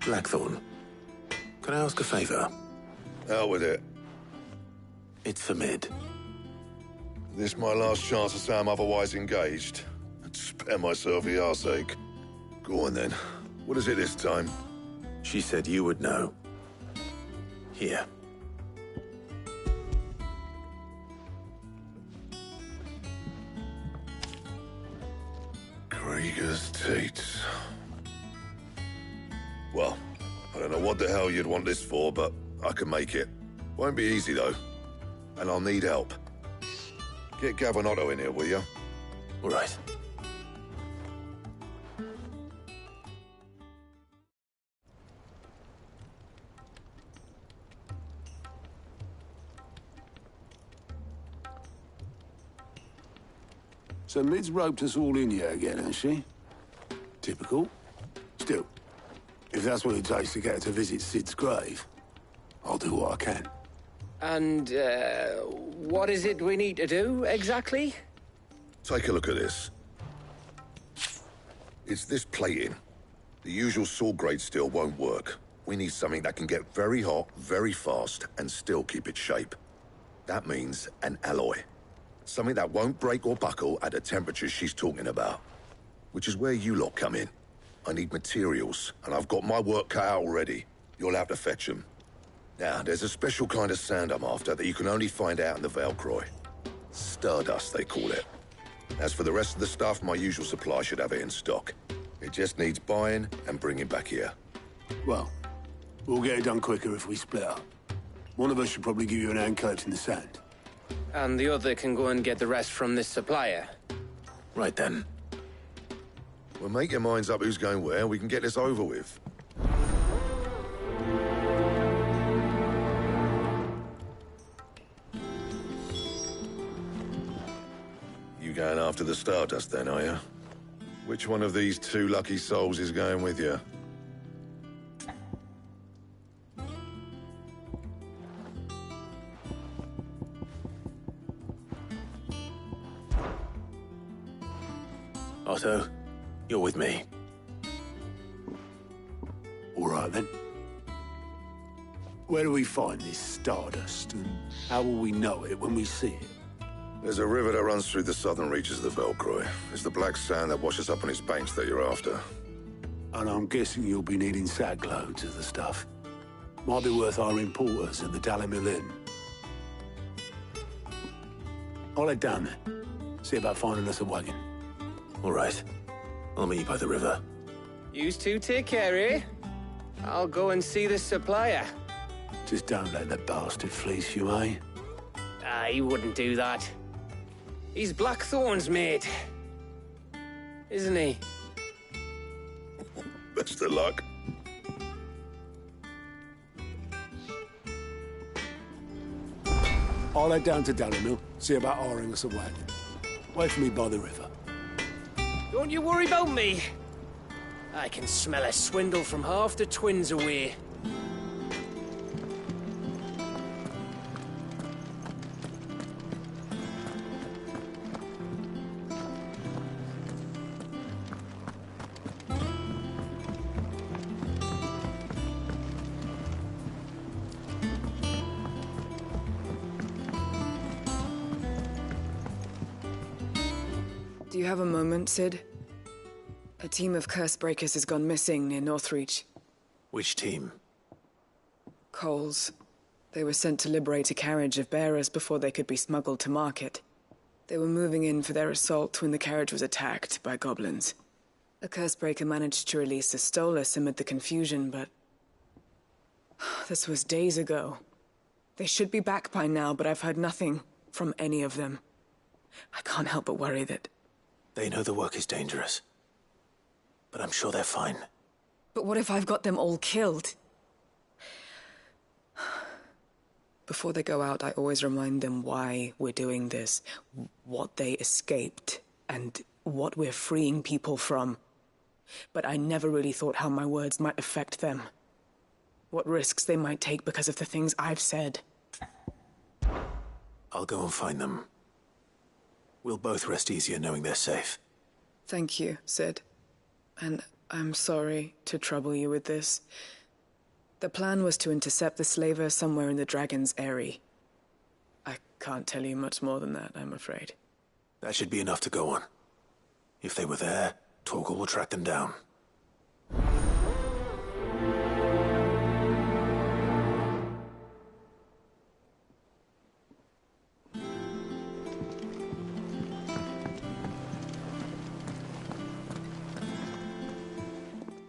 Blackthorn, can I ask a favor? Out with it. It's for Mid. This my last chance to say I'm otherwise engaged. I'd spare myself the arseache. Go on then. What is it this time? She said you would know. Here. Krieger's Tates. Well, I don't know what the hell you'd want this for, but I can make it. Won't be easy, though. And I'll need help. Get Gavin in here, will you? All right. So Mid's roped us all in here again, has she? Typical. Still, if that's what it takes to get her to visit Sid's grave, I'll do what I can. And, what is it we need to do, exactly? Take a look at this. It's this plating. The usual saw grade steel won't work. We need something that can get very hot, very fast, and still keep its shape. That means an alloy. Something that won't break or buckle at the temperatures she's talking about. Which is where you lot come in. I need materials, and I've got my work cut out already. You'll have to fetch them. Now, there's a special kind of sand I'm after that you can only find out in the Valcroy. Stardust, they call it. As for the rest of the stuff, my usual supply should have it in stock. It just needs buying and bringing back here. Well, we'll get it done quicker if we split up. One of us should probably give you an hand collecting the sand. And the other can go and get the rest from this supplier. Right then. Well, make your minds up who's going where, we can get this over with. You going after the Stardust then, are you? Which one of these two lucky souls is going with you? Otto, you're with me. All right, then. Where do we find this Stardust, and how will we know it when we see it? There's a river that runs through the southern reaches of the Valcroy. It's the black sand that washes up on its banks that you're after. And I'm guessing you'll be needing sack loads of the stuff. Might be worth hiring porters at the Dalimil Inn. I'll head down there. See about finding us a wagon. All right. I'll meet you by the river. Yous two take care, eh? I'll go and see the supplier. Just don't let the bastard fleece you, eh? Ah, he wouldn't do that. He's Blackthorn's mate. Isn't he? Best of luck. I'll head down to Dalimil, see about hiring us a wagon. Wait for me by the river. Don't you worry about me. I can smell a swindle from half the twins away. Do you have a moment, Sid? A team of Cursebreakers has gone missing near Northreach. Which team? Coles. They were sent to liberate a carriage of bearers before they could be smuggled to market. They were moving in for their assault when the carriage was attacked by goblins. A Cursebreaker managed to release a Stolas amid the confusion, but... this was days ago. They should be back by now, but I've heard nothing from any of them. I can't help but worry that... They know the work is dangerous. But I'm sure they're fine. But what if I've got them all killed? Before they go out, I always remind them why we're doing this, what they escaped, and what we're freeing people from. But I never really thought how my words might affect them. What risks they might take because of the things I've said. I'll go and find them. We'll both rest easier knowing they're safe. Thank you, Sid. And I'm sorry to trouble you with this. The plan was to intercept the slaver somewhere in the Dragon's Eyrie. I can't tell you much more than that, I'm afraid. That should be enough to go on. If they were there, Torgal will track them down.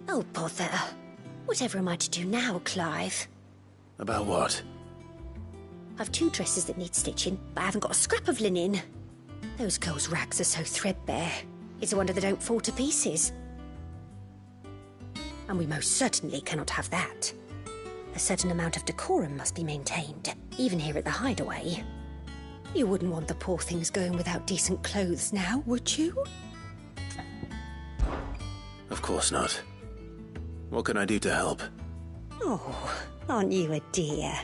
Oh, bother. Whatever am I to do now, Clive? About what? I've 2 dresses that need stitching, but I haven't got a scrap of linen. Those girls' rags are so threadbare. It's a wonder they don't fall to pieces. And we most certainly cannot have that. A certain amount of decorum must be maintained, even here at the Hideaway. You wouldn't want the poor things going without decent clothes now, would you? Of course not. What can I do to help? Oh, aren't you a dear?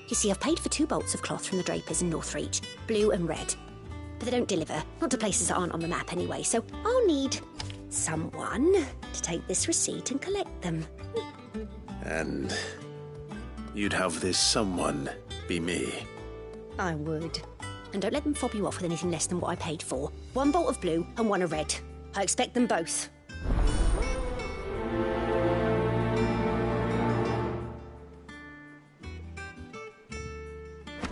You see, I've paid for 2 bolts of cloth from the drapers in Northreach, blue and red. But they don't deliver, not to places that aren't on the map anyway, so I'll need someone to take this receipt and collect them. And you'd have this someone be me? I would. And don't let them fob you off with anything less than what I paid for. 1 bolt of blue and 1 of red. I expect them both.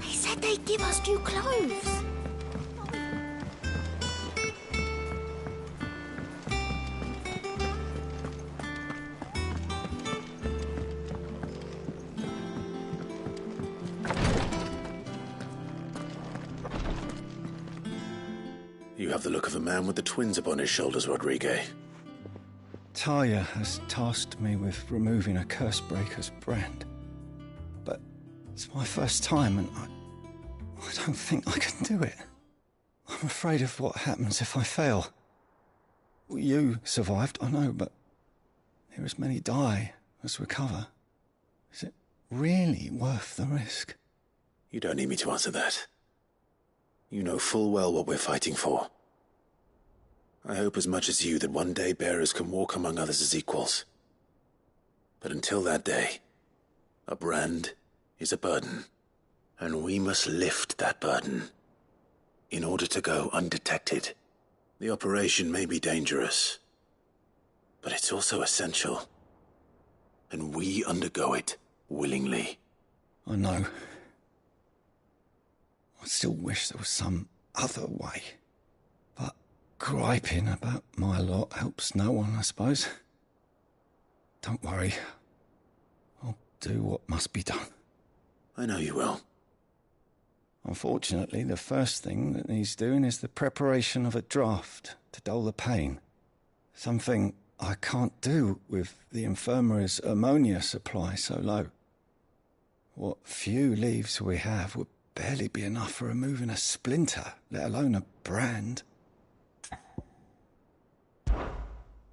They said they'd give us new clothes. You have the look of a man with the twins upon his shoulders, Rodrigue. Talia has tasked me with removing a Cursebreaker's brand. But it's my first time and I don't think I can do it. I'm afraid of what happens if I fail. You survived, I know, but there are as many die as recover. Is it really worth the risk? You don't need me to answer that. You know full well what we're fighting for. I hope as much as you that one day bearers can walk among others as equals. But until that day, a brand is a burden, and we must lift that burden in order to go undetected. The operation may be dangerous, but it's also essential, and we undergo it willingly. I know. I still wish there was some other way. But griping about my lot helps no one, I suppose. Don't worry. I'll do what must be done. I know you will. Unfortunately, the first thing that needs doing is the preparation of a draft to dull the pain. Something I can't do with the infirmary's ammonia supply so low. What few leaves we have would barely be enough for removing a splinter, let alone a brand.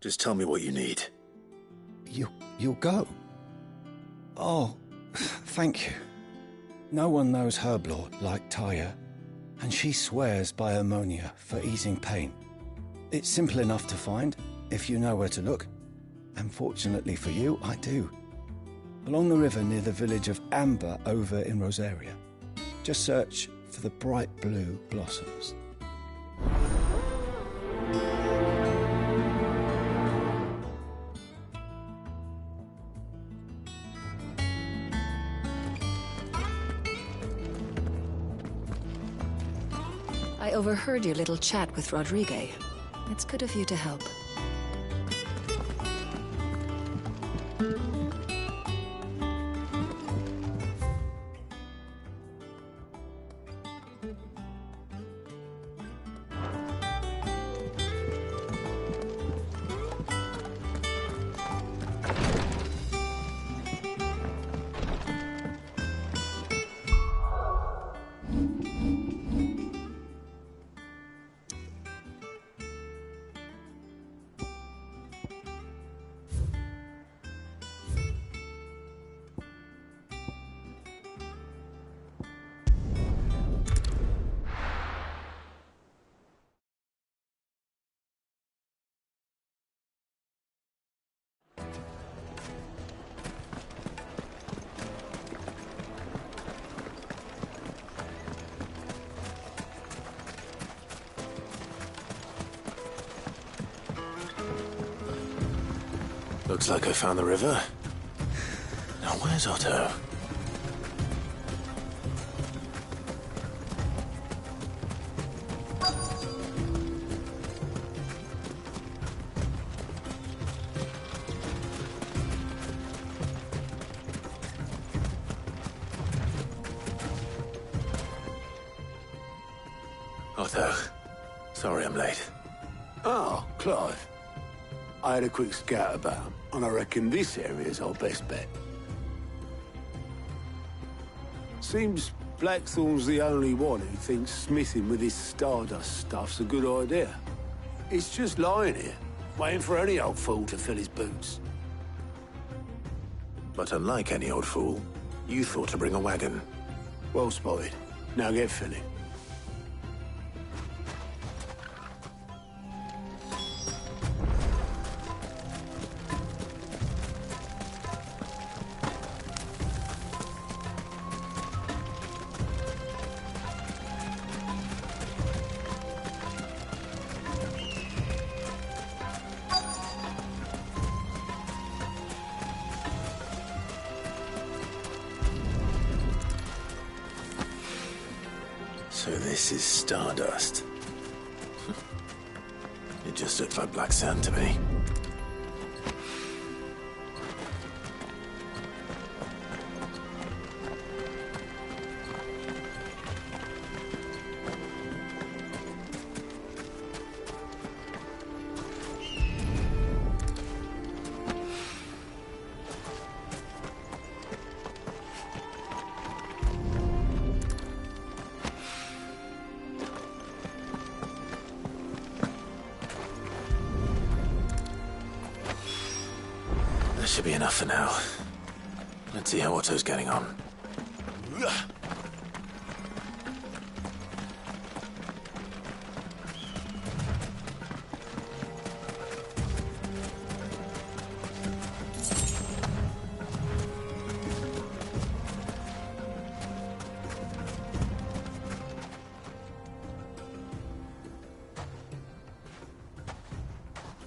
Just tell me what you need. You'll go? Oh, thank you. No one knows Herblord like Taya, and she swears by ammonia for easing pain. It's simple enough to find, if you know where to look. And fortunately for you, I do. Along the river near the village of Amber over in Rosaria. Just search for the bright blue blossoms. I overheard your little chat with Rodrigue. It's good of you to help. Looks like I found the river. Now where's Otto? Otto, sorry I'm late. Oh, Clive. I had a quick scout about, and I reckon this area's our best bet. Seems Blackthorn's the only one who thinks smithing with this Stardust stuff's a good idea. It's just lying here, waiting for any old fool to fill his boots. But unlike any old fool, you thought to bring a wagon. Well spotted. Now get filling. So this is Stardust. It just looked like black sand to me. That should be enough for now. Let's see how Otto's getting on.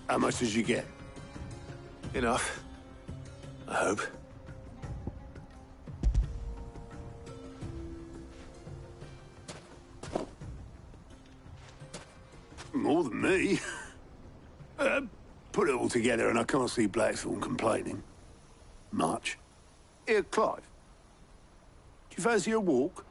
How much did you get? Enough. I hope. More than me. Put it all together and I can't see Blackthorn complaining. Much. Here, Clive. Do you fancy a walk?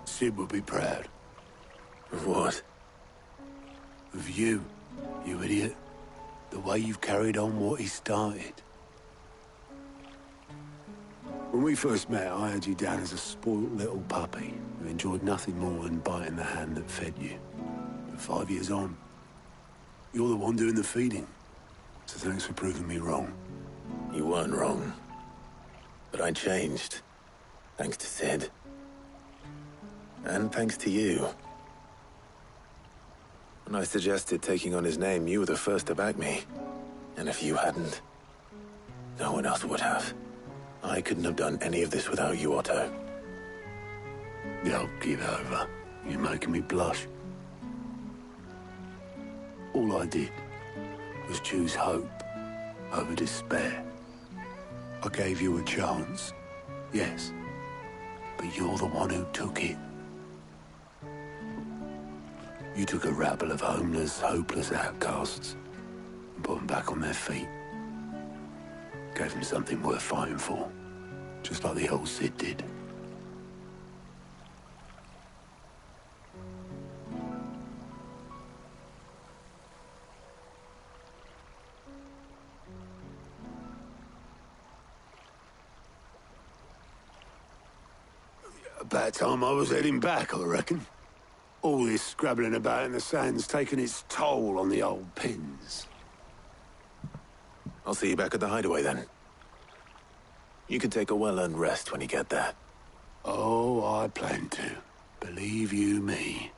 Sid would be proud. Of what? Of you, you idiot. The way you've carried on what he started. When we first met, I had you down as a spoilt little puppy who enjoyed nothing more than biting the hand that fed you. But 5 years on, you're the one doing the feeding. So thanks for proving me wrong. You weren't wrong. But I changed. Thanks to Sid. And thanks to you. When I suggested taking on his name, you were the first to back me. And if you hadn't, no one else would have. I couldn't have done any of this without you, Otto. Yo, give over. You're making me blush. All I did was choose hope over despair. I gave you a chance, yes, but you're the one who took it. You took a rabble of homeless, hopeless outcasts and put them back on their feet. Gave them something worth fighting for, just like the old Sid did. About time I was heading back, I reckon. All this scrabbling about in the sand's taken its toll on the old pins. I'll see you back at the hideaway then. You can take a well-earned rest when you get there. Oh, I plan to. Believe you me.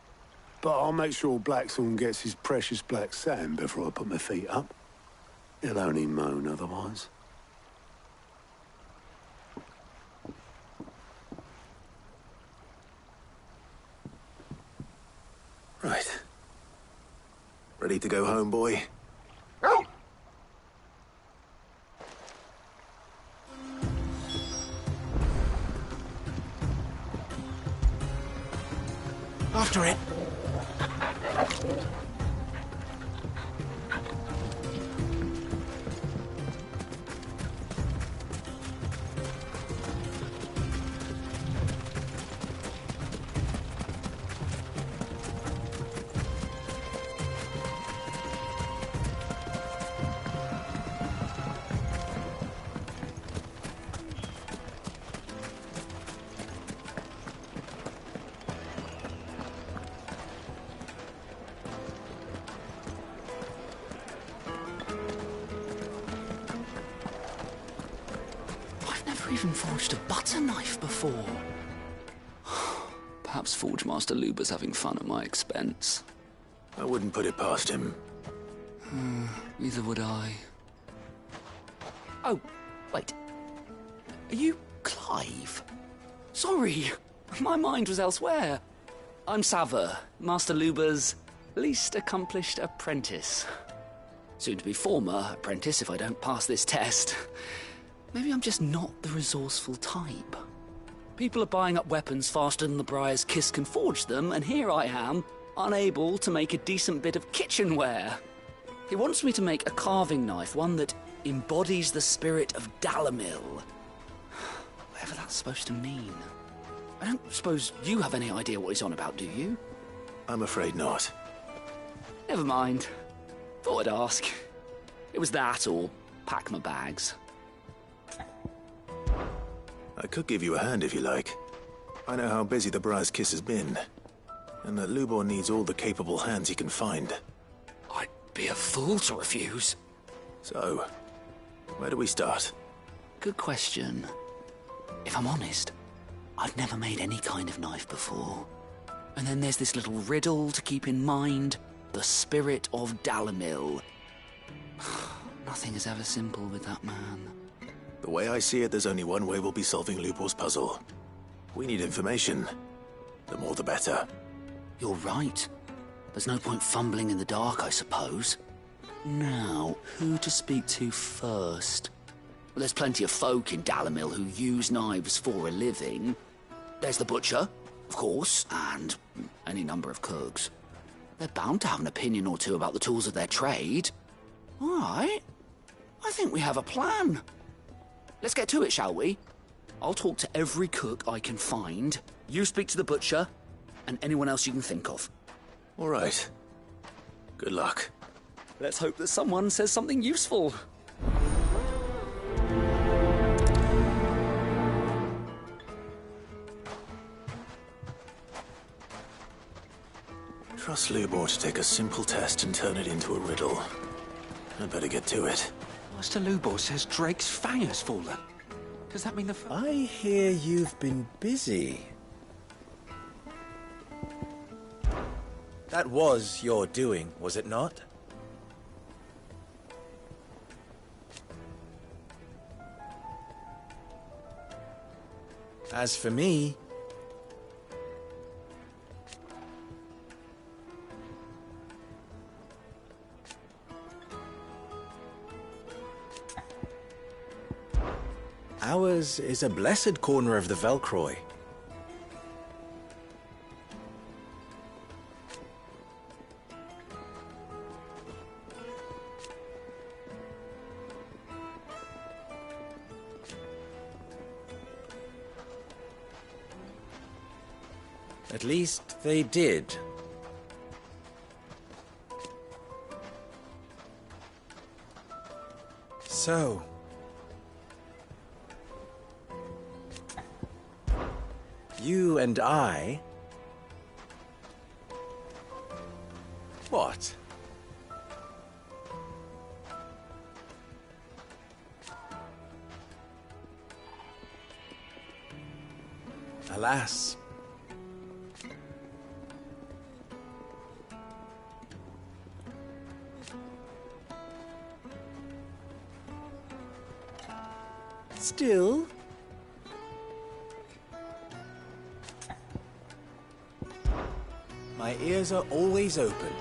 But I'll make sure Blackthorn gets his precious black sand before I put my feet up. He'll only moan otherwise. Right. Ready to go home, boy? After it. Even forged a butter knife before. Perhaps Forge Master Luber's having fun at my expense. I wouldn't put it past him. Neither would I. Oh, wait. Are you Clive? Sorry, my mind was elsewhere. I'm Saver, Master Luber's least accomplished apprentice. Soon to be former apprentice if I don't pass this test. Maybe I'm just not the resourceful type. People are buying up weapons faster than the Briar's Kiss can forge them, and here I am, unable to make a decent bit of kitchenware. He wants me to make a carving knife, one that embodies the spirit of Dalamil. Whatever that's supposed to mean. I don't suppose you have any idea what he's on about, do you? I'm afraid not. Never mind. Thought I'd ask. It was that or pack my bags. I could give you a hand if you like. I know how busy the Briar's Kiss has been, and that Lubor needs all the capable hands he can find. I'd be a fool to refuse. So, where do we start? Good question. If I'm honest, I've never made any kind of knife before. And then there's this little riddle to keep in mind. The spirit of Dalamil. Nothing is ever simple with that man. The way I see it, there's only one way we'll be solving Lubor's puzzle. We need information. The more the better. You're right. There's no point fumbling in the dark, I suppose. Now, who to speak to first? Well, there's plenty of folk in Dalamil who use knives for a living. There's the butcher, of course, and any number of cooks. They're bound to have an opinion or two about the tools of their trade. All right. I think we have a plan. Let's get to it, shall we? I'll talk to every cook I can find. You speak to the butcher, and anyone else you can think of. All right. Good luck. Let's hope that someone says something useful. Trust Lubor to take a simple test and turn it into a riddle. I'd better get to it. Master Lubor says Drake's fang has fallen. Does that mean the... I hear you've been busy. That was your doing, was it not? As for me... ours is a blessed corner of the Velcroy. At least they did. So... you and I... What? Alas. Still? My ears are always open.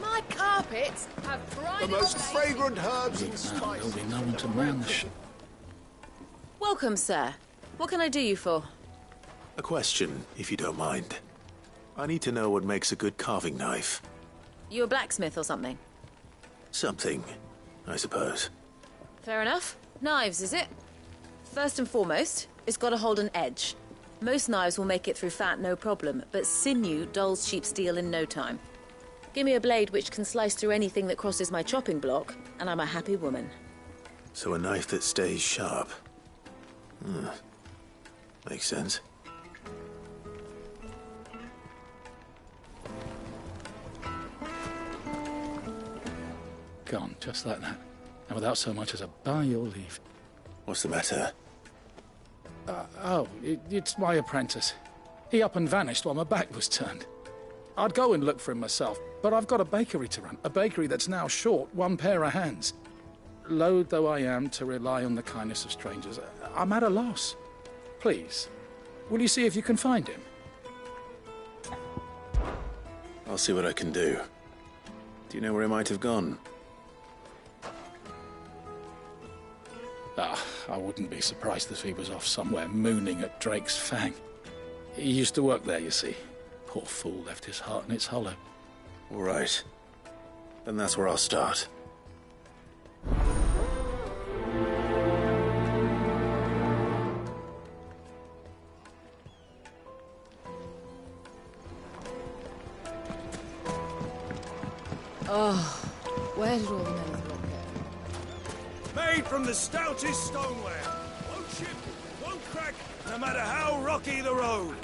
My carpets have dried. The most fragrant herbs and There'll spices. be no one to man the ship. Welcome, sir. What can I do you for? A question, if you don't mind. I need to know what makes a good carving knife. You a blacksmith or something? Something, I suppose. Fair enough. Knives, is it? First and foremost, it's got to hold an edge. Most knives will make it through fat, no problem, but sinew dulls cheap steel in no time. Give me a blade which can slice through anything that crosses my chopping block, and I'm a happy woman. So a knife that stays sharp. Makes sense. Gone, just like that. And without so much as a by your leave. What's the matter? It's my apprentice. He up and vanished while my back was turned. I'd go and look for him myself, but I've got a bakery to run. A bakery that's now short one pair of hands. Loath though I am to rely on the kindness of strangers, I'm at a loss. Please, will you see if you can find him? I'll see what I can do. Do you know where he might have gone? I wouldn't be surprised if he was off somewhere mooning at Drake's Fang. He used to work there, you see. Poor fool left his heart in its hollow. All right. Then that's where I'll start. Oh, where did all the men of the block go? Made from the stoutest stoneware. Won't chip, won't crack, no matter how rocky the road.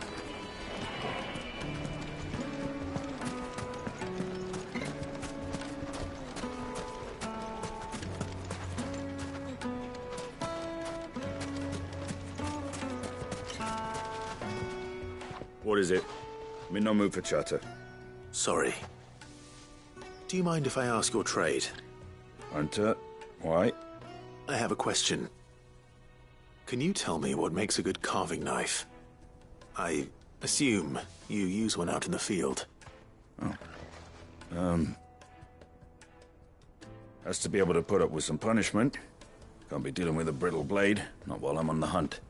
What is it? I'm in no mood for chatter. Sorry. Do you mind if I ask your trade? Hunter, why? I have a question. Can you tell me what makes a good carving knife? I assume you use one out in the field. Has to be able to put up with some punishment. Can't be dealing with a brittle blade, not while I'm on the hunt.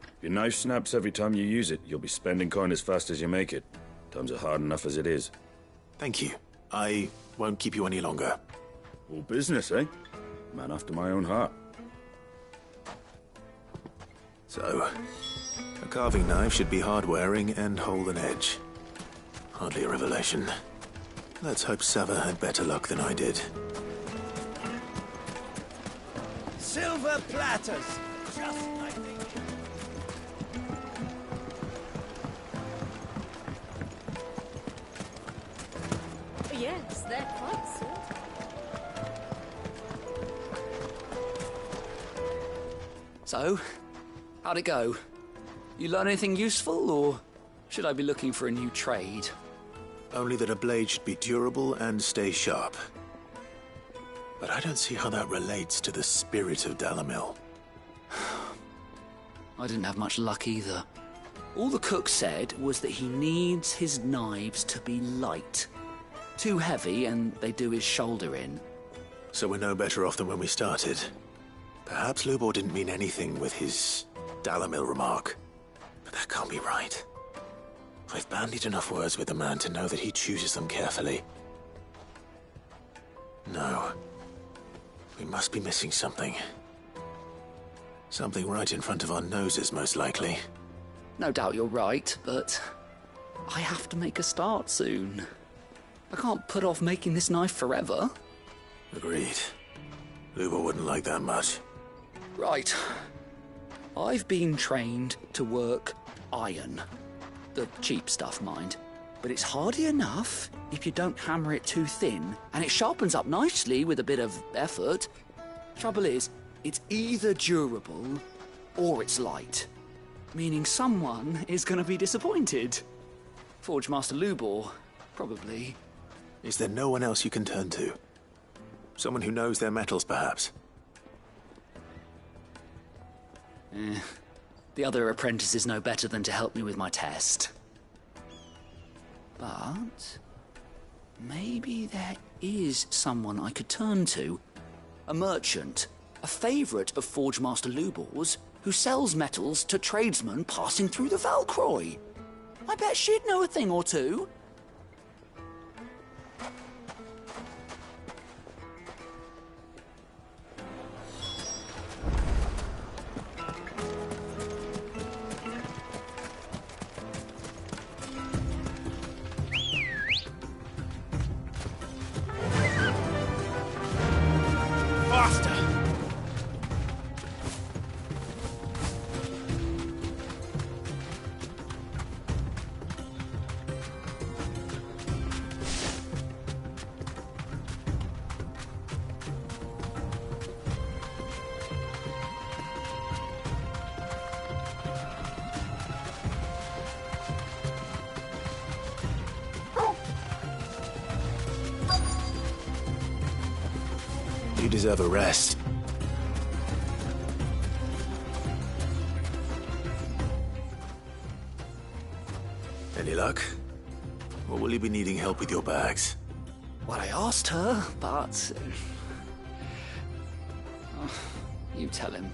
If your knife snaps every time you use it, you'll be spending coin as fast as you make it. Times are hard enough as it is. Thank you. I won't keep you any longer. All business, eh? Man after my own heart. So, a carving knife should be hard-wearing and hold an edge. Hardly a revelation. Let's hope Sava had better luck than I did. Silver platters, just like they... Yes, they're quite sorted. So, how'd it go? You learn anything useful, or should I be looking for a new trade? Only that a blade should be durable and stay sharp. But I don't see how that relates to the spirit of Dalamil. I didn't have much luck either. All the cook said was that he needs his knives to be light. Too heavy and they do his shoulder in. So we're no better off than when we started. Perhaps Lubor didn't mean anything with his Dalamil remark. But that can't be right. I've bandied enough words with the man to know that he chooses them carefully. No. We must be missing something. Something right in front of our noses, most likely. No doubt you're right, but I have to make a start soon. I can't put off making this knife forever. Agreed. Lubor wouldn't like that much. Right. I've been trained to work iron. The cheap stuff, mind. But it's hardy enough if you don't hammer it too thin, and it sharpens up nicely with a bit of effort. Trouble is, it's either durable or it's light. Meaning someone is going to be disappointed. Forge Master Lubor, probably. Is there no one else you can turn to? Someone who knows their metals, perhaps? The other apprentices know better than to help me with my test. But maybe there is someone I could turn to. A merchant, a favourite of Forge Master Lubor's, who sells metals to tradesmen passing through the Valcroy. I bet she'd know a thing or two. You deserve a rest. Any luck? Or will you be needing help with your bags? Well, I asked her, but... you tell him.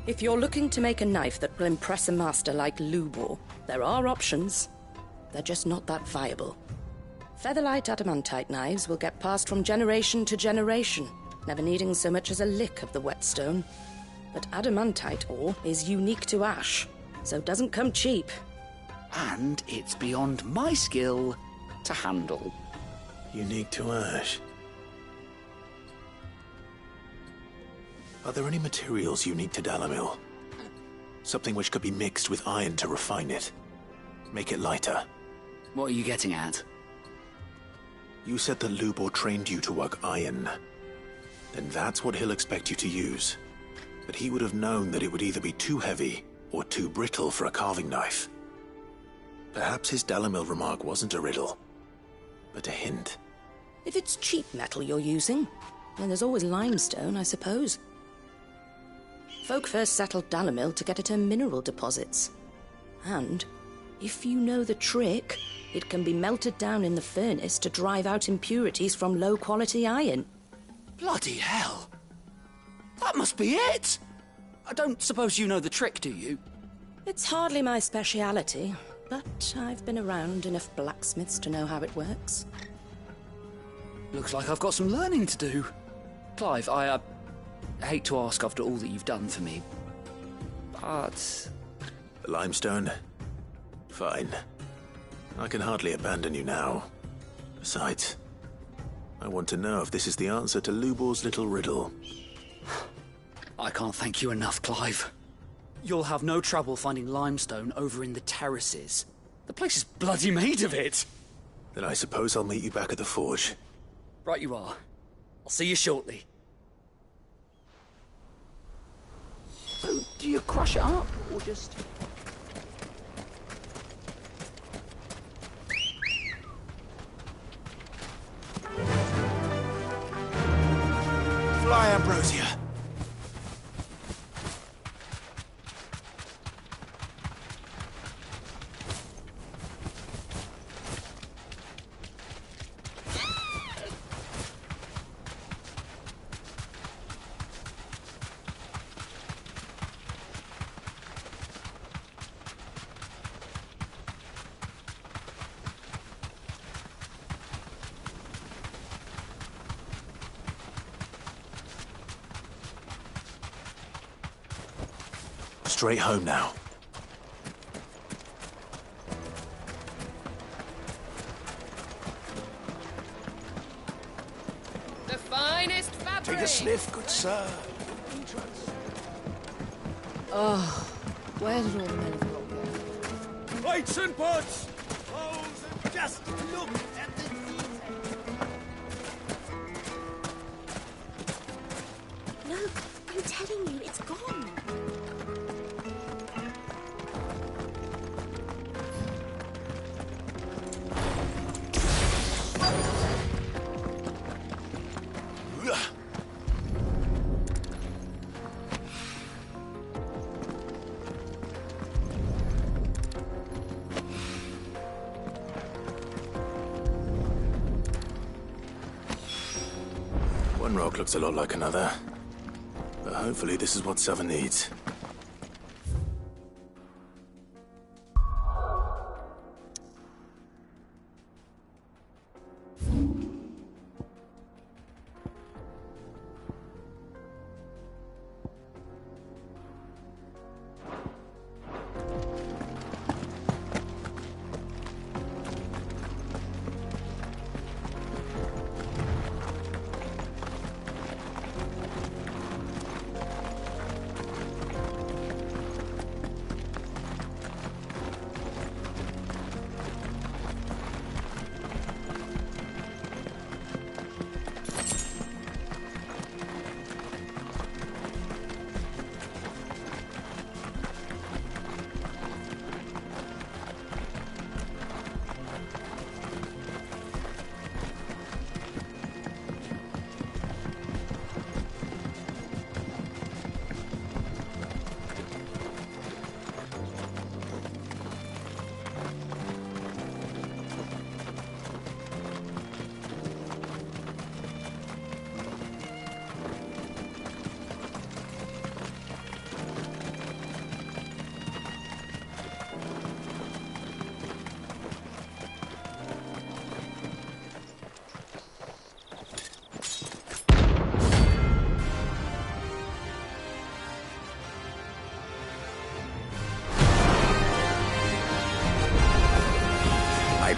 If you're looking to make a knife that will impress a master like Lubor, there are options. They're just not that viable. Featherlight adamantite knives will get passed from generation to generation, never needing so much as a lick of the whetstone. But adamantite ore is unique to ash, so it doesn't come cheap. And it's beyond my skill to handle. Unique to ash. Are there any materials unique to Dalamil? Something which could be mixed with iron to refine it. Make it lighter. What are you getting at? You said that Lubor trained you to work iron. Then that's what he'll expect you to use. But he would have known that it would either be too heavy or too brittle for a carving knife. Perhaps his Dalamil remark wasn't a riddle, but a hint. If it's cheap metal you're using, then there's always limestone, I suppose. Folk first settled Dalamil to get at her mineral deposits. And, if you know the trick, it can be melted down in the furnace to drive out impurities from low-quality iron. Bloody hell! That must be it! I don't suppose you know the trick, do you? It's hardly my speciality, but I've been around enough blacksmiths to know how it works. Looks like I've got some learning to do. Clive, I hate to ask after all that you've done for me, but... The limestone? Fine. I can hardly abandon you now. Besides, I want to know if this is the answer to Lubor's little riddle. I can't thank you enough, Clive. You'll have no trouble finding limestone over in the terraces. The place is bloody made of it. Then I suppose I'll meet you back at the forge. Right you are. I'll see you shortly. So, do you crush it up, or just... Fly, Ambrosia! Straight home now. The finest fabric! Take a sniff, good sir. Oh, where did all the men go? Plates and pots! Bowls and just look at the detail. No, I'm telling you, it's gone. One rock looks a lot like another. But hopefully this is what Southern needs.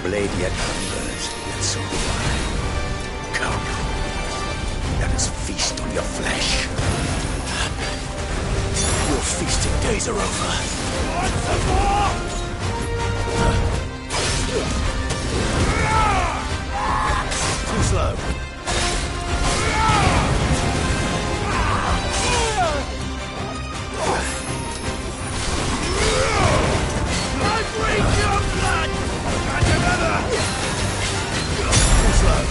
Blade yet hungers, and so do I. Come, let us feast on your flesh. Your feasting days are over. Want some more? Too slow. I breathe your blood! And another! Too slow.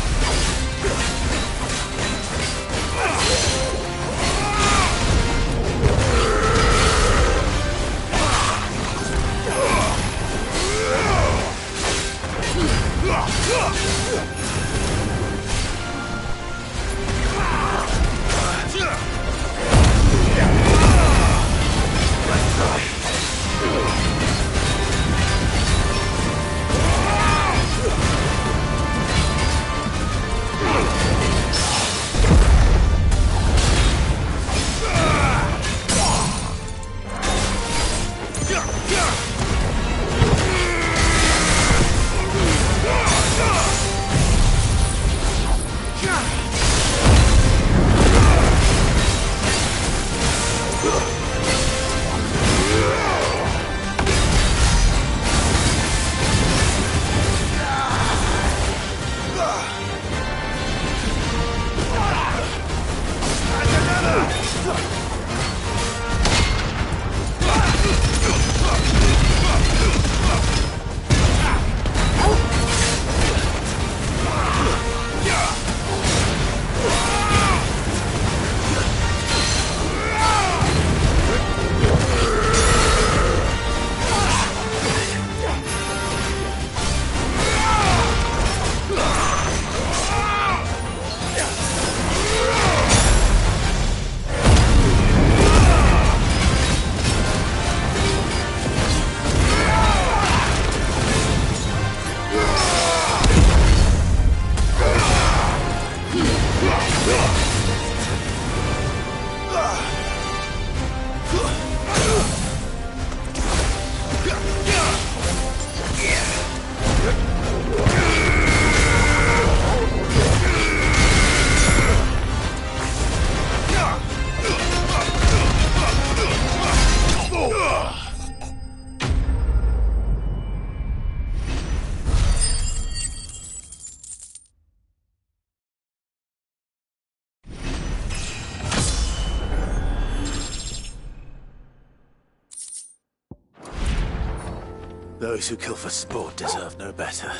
Those who kill for sport deserve no better.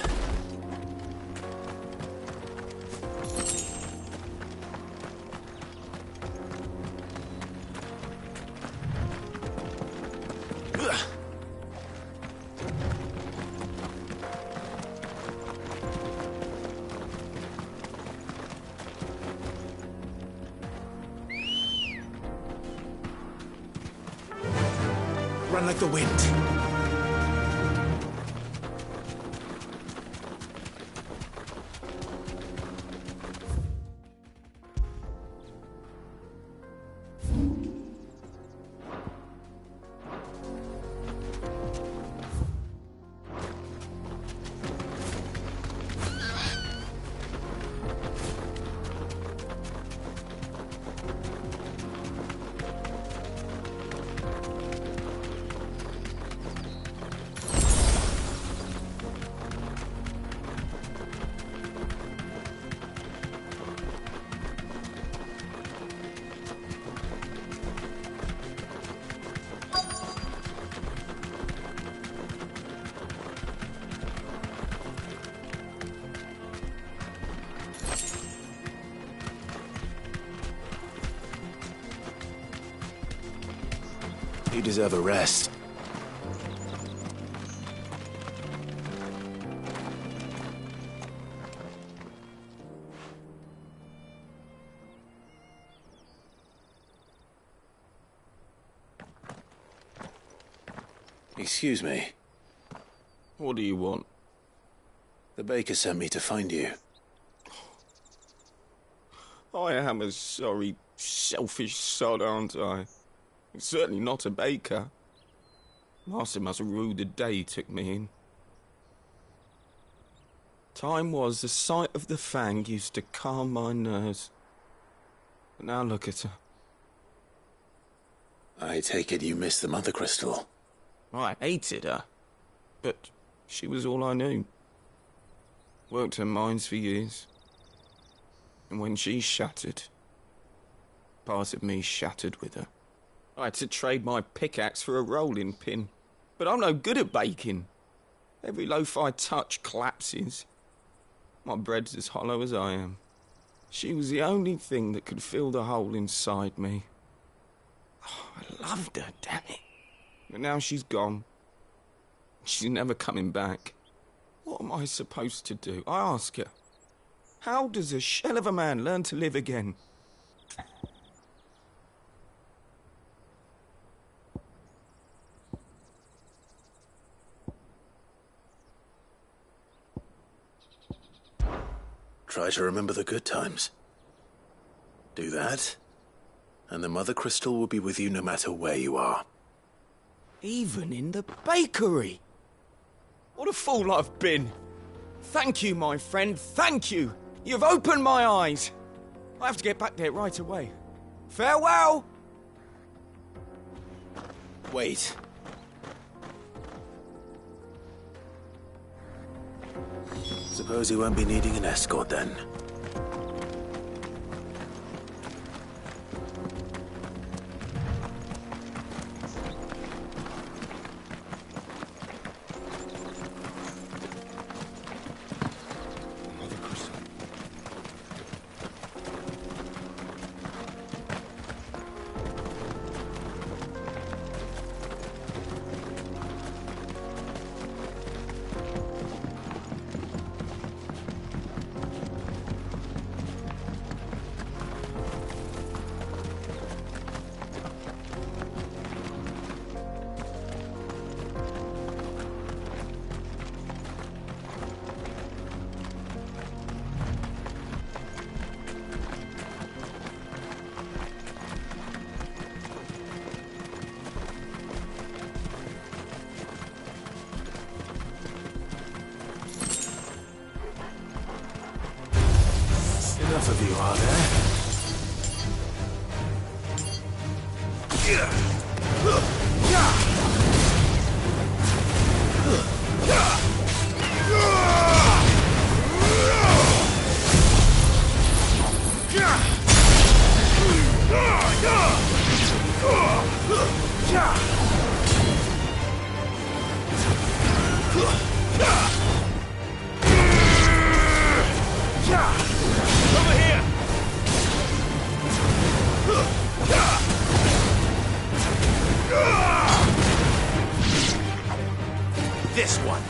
run like the wind. You deserve a rest. Excuse me. What do you want? The baker sent me to find you. I am a sorry, selfish sod, aren't I? Certainly not a baker. Master must have ruled the day he took me in. Time was the sight of the fang used to calm my nerves. But now look at her. I take it you missed the Mother Crystal. I hated her, but she was all I knew. Worked her mines for years. And when she shattered, part of me shattered with her. I had to trade my pickaxe for a rolling pin. But I'm no good at baking. Every loaf I touch collapses. My bread's as hollow as I am. She was the only thing that could fill the hole inside me. Oh, I loved her, damn it. But now she's gone. She's never coming back. What am I supposed to do? I ask her. How does a shell of a man learn to live again? Try to remember the good times. Do that, and the Mother Crystal will be with you no matter where you are. Even in the bakery. What a fool I've been. Thank you, my friend, thank you. You've opened my eyes. I have to get back there right away. Farewell! Wait. Suppose you won't be needing an escort then. Enough of you, are this one.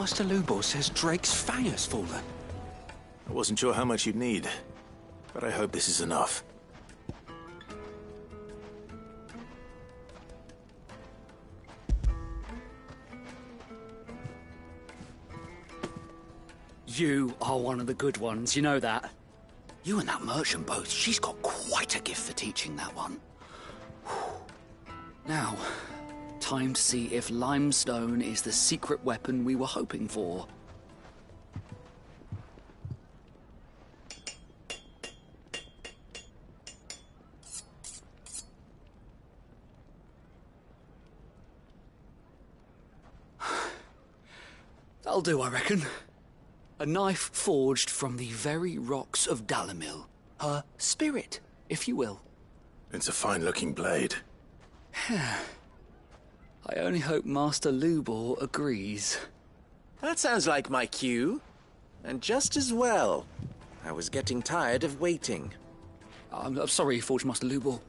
Master Lubor says Drake's fang has fallen. I wasn't sure how much you'd need, but I hope this is enough. You are one of the good ones, you know that. You and that merchant both, she's got quite a gift for teaching that one. Now, time to see if limestone is the secret weapon we were hoping for. That'll do, I reckon. A knife forged from the very rocks of Dalamil. Her spirit, if you will. It's a fine-looking blade. I only hope Master Lubor agrees. That sounds like my cue. And just as well. I was getting tired of waiting. I'm sorry, Forge Master Lubor.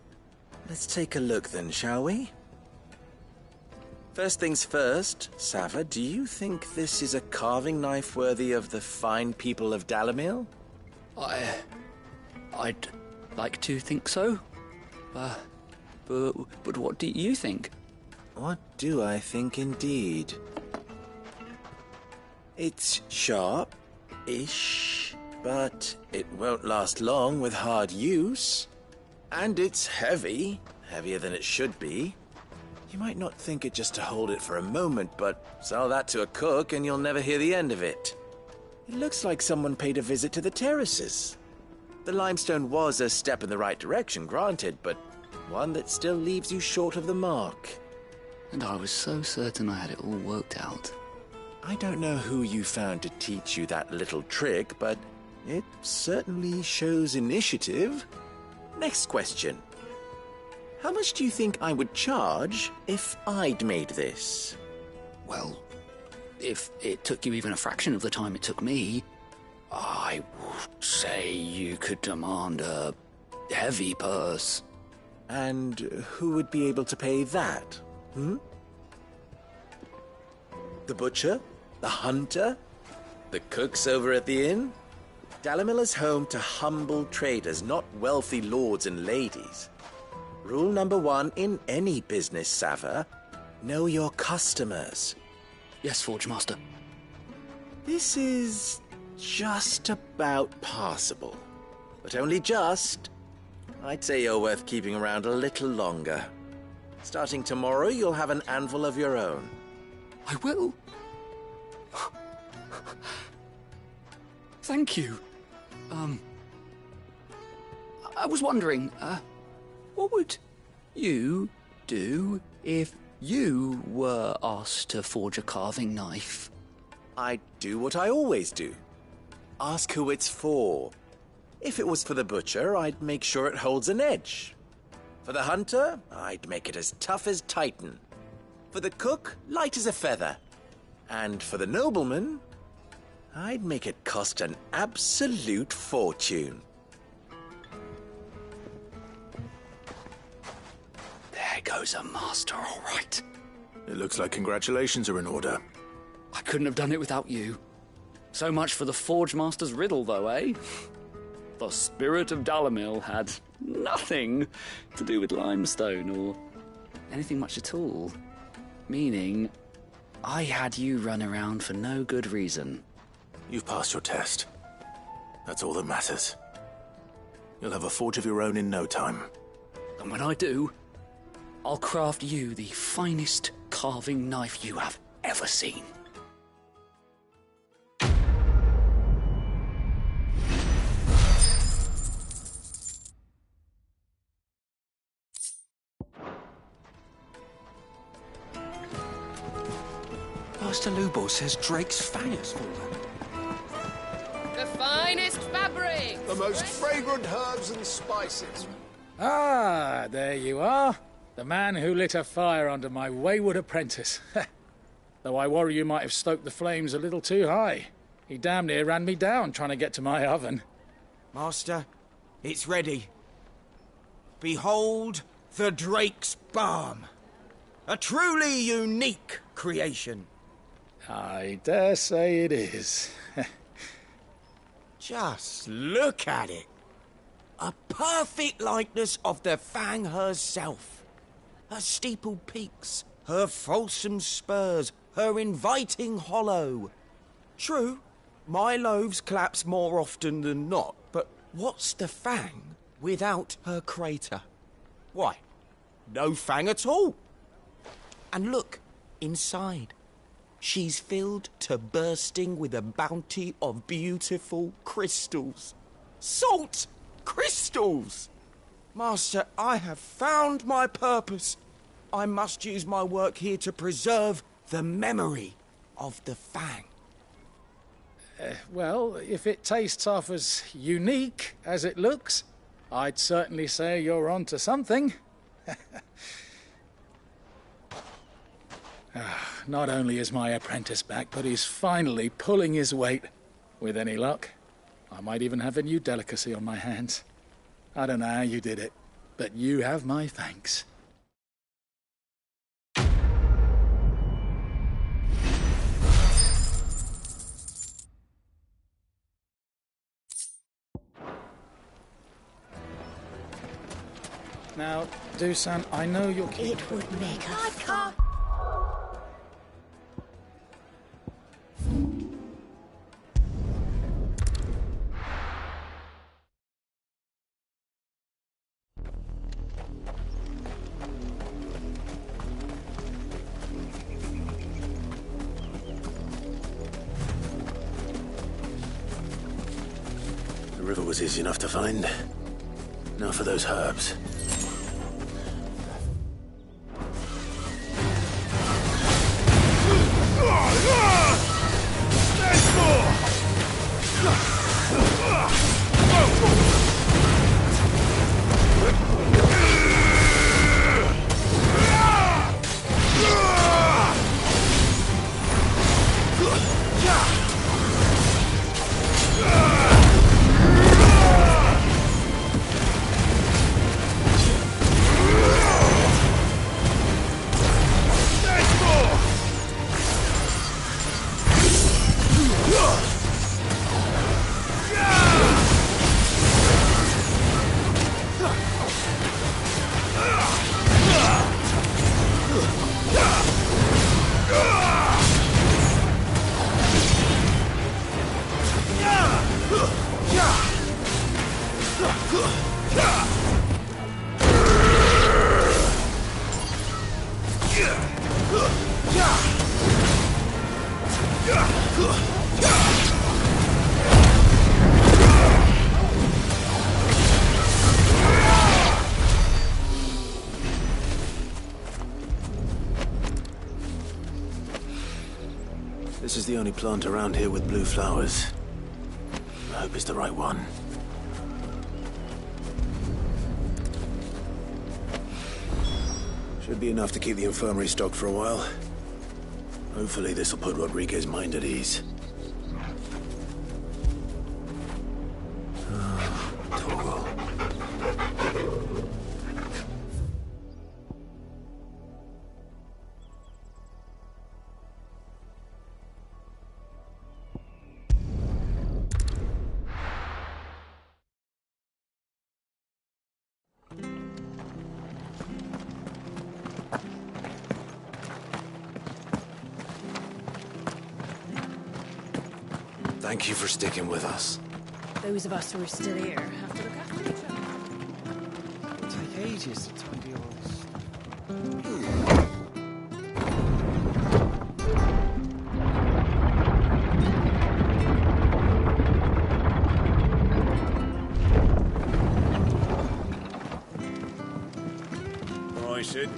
Let's take a look then, shall we? First things first, Sava, do you think this is a carving knife worthy of the fine people of Dalamil? I'd like to think so. But what do you think? What do I think indeed? It's sharp-ish, but it won't last long with hard use. And it's heavy, heavier than it should be. You might not think it just to hold it for a moment, but sell that to a cook and you'll never hear the end of it. It looks like someone paid a visit to the terraces. The limestone was a step in the right direction, granted, but one that still leaves you short of the mark. And I was so certain I had it all worked out. I don't know who you found to teach you that little trick, but it certainly shows initiative. Next question. How much do you think I would charge if I'd made this? Well, if it took you even a fraction of the time it took me, I would say you could demand a heavy purse. And who would be able to pay that? The butcher? The hunter? The cooks over at the inn? Dalamil is home to humble traders, not wealthy lords and ladies. Rule number 1 in any business, Sava: know your customers. Yes, Forge Master. This is just about passable. But only just. I'd say you're worth keeping around a little longer. Starting tomorrow, you'll have an anvil of your own. I will. Thank you. I was wondering, what would you do if you were asked to forge a carving knife? I'd do what I always do. Ask who it's for. If it was for the butcher, I'd make sure it holds an edge. For the hunter, I'd make it as tough as Titan. For the cook, light as a feather. And for the nobleman, I'd make it cost an absolute fortune. There goes a master, all right. It looks like congratulations are in order. I couldn't have done it without you. So much for the Forge Master's riddle, though, eh? The spirit of Dalamil had nothing to do with limestone or anything much at all. Meaning, I had you run around for no good reason. You've passed your test. That's all that matters. You'll have a forge of your own in no time. And when I do, I'll craft you the finest carving knife you have ever seen. Master Lubo says Drake's fang has fallen. The finest fabric! The most fragrant herbs and spices. Ah, there you are. The man who lit a fire under my wayward apprentice. Though I worry you might have stoked the flames a little too high. He damn near ran me down trying to get to my oven. Master, it's ready. Behold the Drake's Balm. A truly unique creation. I dare say it is. Just look at it. A perfect likeness of the Fang herself. Her steepled peaks, her fulsome spurs, her inviting hollow. True, my loaves collapse more often than not, but what's the Fang without her crater? Why, no Fang at all. And look, inside. She's filled to bursting with a bounty of beautiful crystals. Salt crystals! Master, I have found my purpose. I must use my work here to preserve the memory of the Fang. Well, if it tastes half as unique as it looks, I'd certainly say you're onto something. Not only is my apprentice back, but he's finally pulling his weight. With any luck, I might even have a new delicacy on my hands. I don't know how you did it, but you have my thanks. Now, Dusan, I know you're keeping... It would make a fun. The river was easy enough to find. Now for those herbs. This is the only plant around here with blue flowers. I hope it's the right one. Should be enough to keep the infirmary stocked for a while. Hopefully this will put Rodriguez's mind at ease. Torgal. Thank you for sticking with us. Those of us who are still here have to look after each other. It'll take ages to tidy all this. All right, Sid.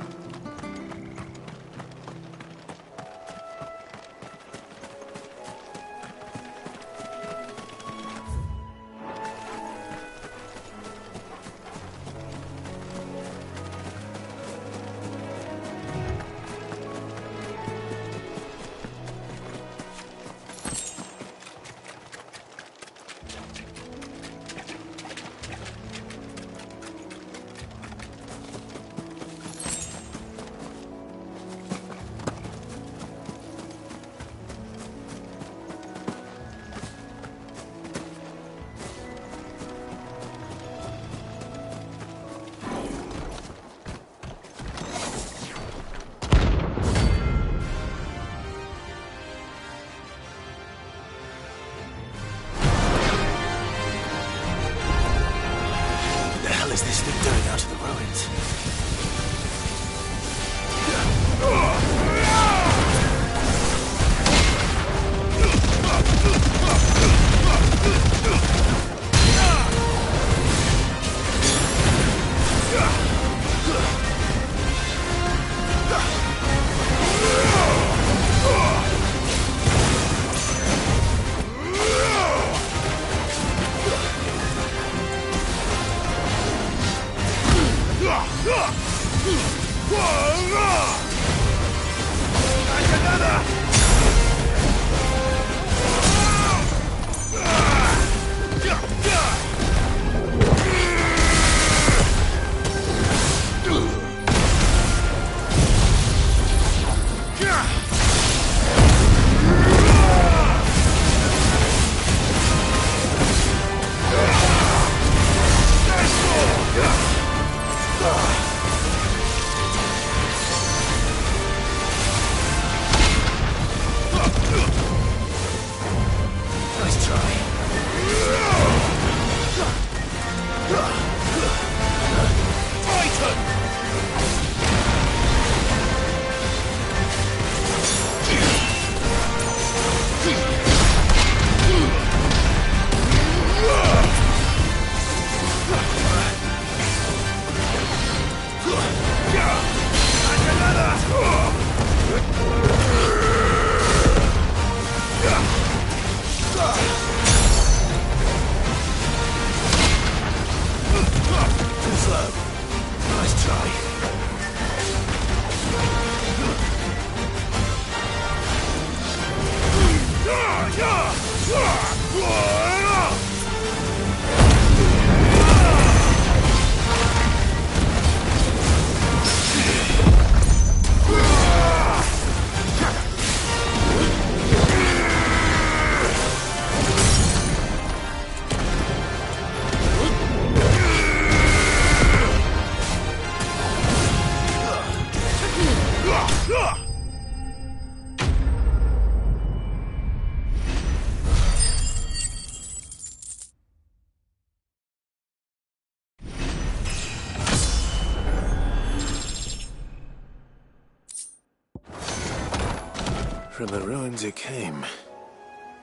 From the ruins it came,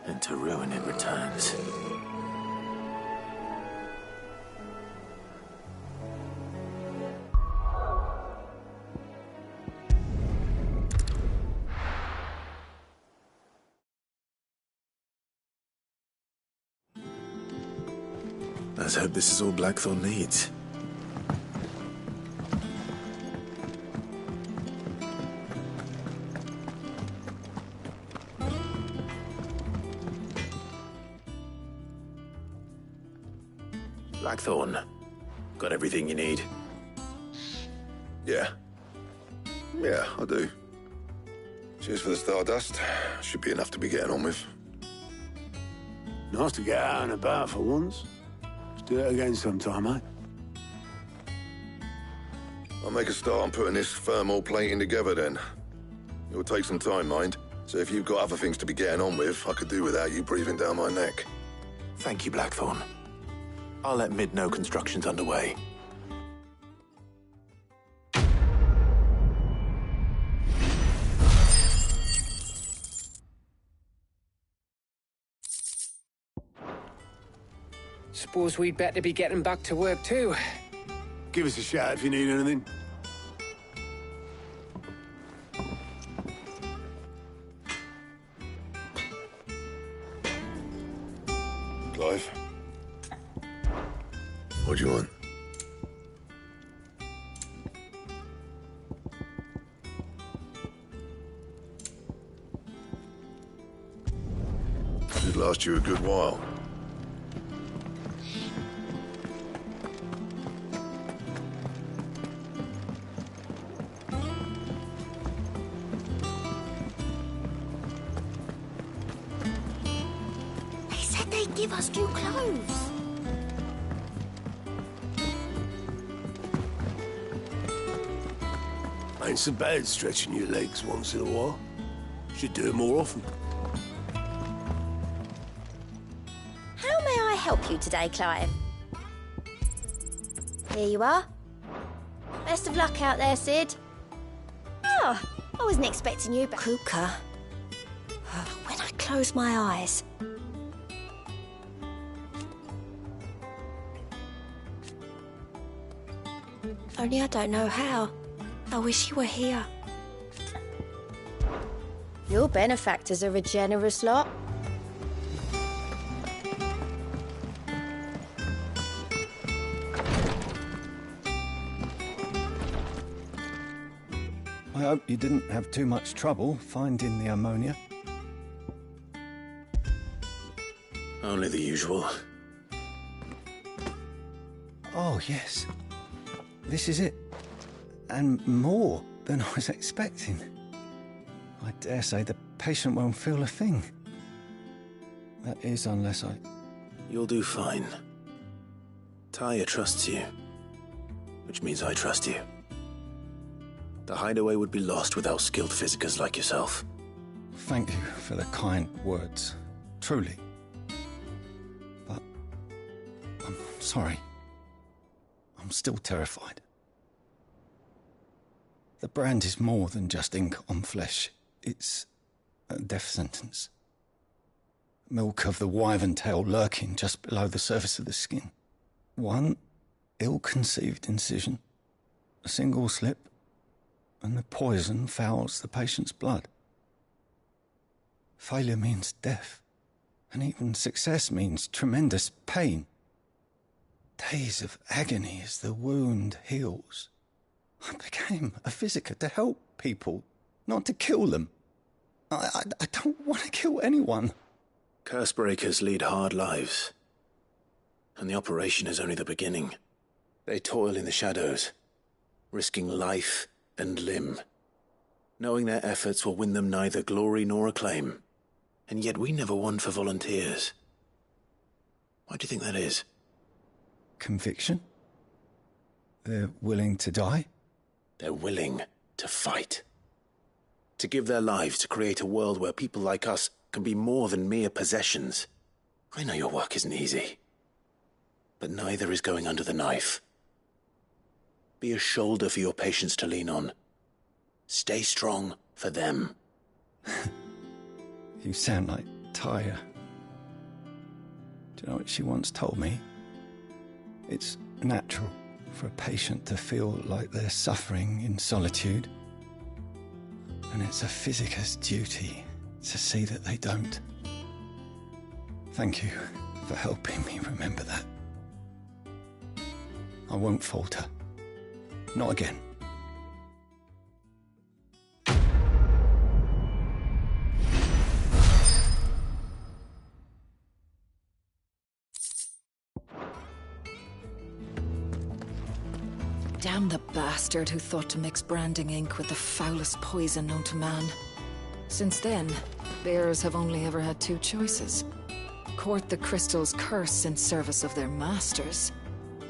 and to ruin it returns. Let's hope this is all Blackthorn needs. Blackthorn, got everything you need? Yeah. Yeah, I do. Cheers for the stardust. Should be enough to be getting on with. Nice to get out and about for once. Let's do it again sometime, eh? I'll make a start on putting this thermal plating together then. It'll take some time, mind. So if you've got other things to be getting on with, I could do without you breathing down my neck. Thank you, Blackthorn. I'll let Mid know construction's underway. Suppose we'd better be getting back to work too. Give us a shout if you need anything. Clive? What do you want? Should last you a good while. They said they'd give us new clothes. Ain't so bad stretching your legs once in a while. Should do it more often. How may I help you today, Clive? Here you are. Best of luck out there, Sid. Oh, I wasn't expecting you, but... Kuka. When I close my eyes... Only I don't know how. I wish you were here. Your benefactors are a generous lot. I hope you didn't have too much trouble finding the ammonia. Only the usual. Oh, yes. This is it. And more than I was expecting. I dare say the patient won't feel a thing. That is, unless I... You'll do fine. Tyre trusts you, which means I trust you. The hideaway would be lost without skilled physicers like yourself. Thank you for the kind words. Truly. But... I'm sorry. I'm still terrified. The brand is more than just ink on flesh. It's a death sentence. Milk of the wyvern tail lurking just below the surface of the skin. One ill-conceived incision, a single slip, and the poison fouls the patient's blood. Failure means death, and even success means tremendous pain. Days of agony as the wound heals. I became a physiker to help people, not to kill them. I don't want to kill anyone. Cursebreakers lead hard lives. And the operation is only the beginning. They toil in the shadows, risking life and limb, knowing their efforts will win them neither glory nor acclaim. And yet we never won for volunteers. Why do you think that is? Conviction? They're willing to die? They're willing to fight. To give their lives to create a world where people like us can be more than mere possessions. I know your work isn't easy. But neither is going under the knife. Be a shoulder for your patients to lean on. Stay strong for them. You sound like Tyre. Do you know what she once told me? It's natural for a patient to feel like they're suffering in solitude. And it's a physicist's duty to see that they don't. Thank you for helping me remember that. I won't falter. Not again. Damn the bastard who thought to mix branding ink with the foulest poison known to man. Since then, bears have only ever had two choices. Court the crystal's curse in service of their masters,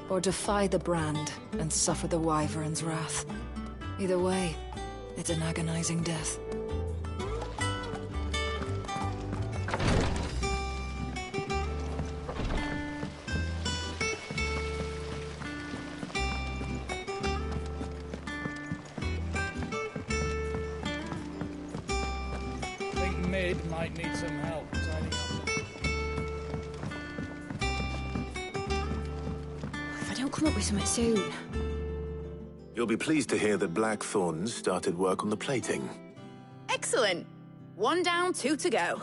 or defy the brand and suffer the wyvern's wrath. Either way, it's an agonizing death. Mid might need some help tidying up. If I don't come up with something soon. You'll be pleased to hear that Blackthorn's started work on the plating. Excellent. 1 down, 2 to go.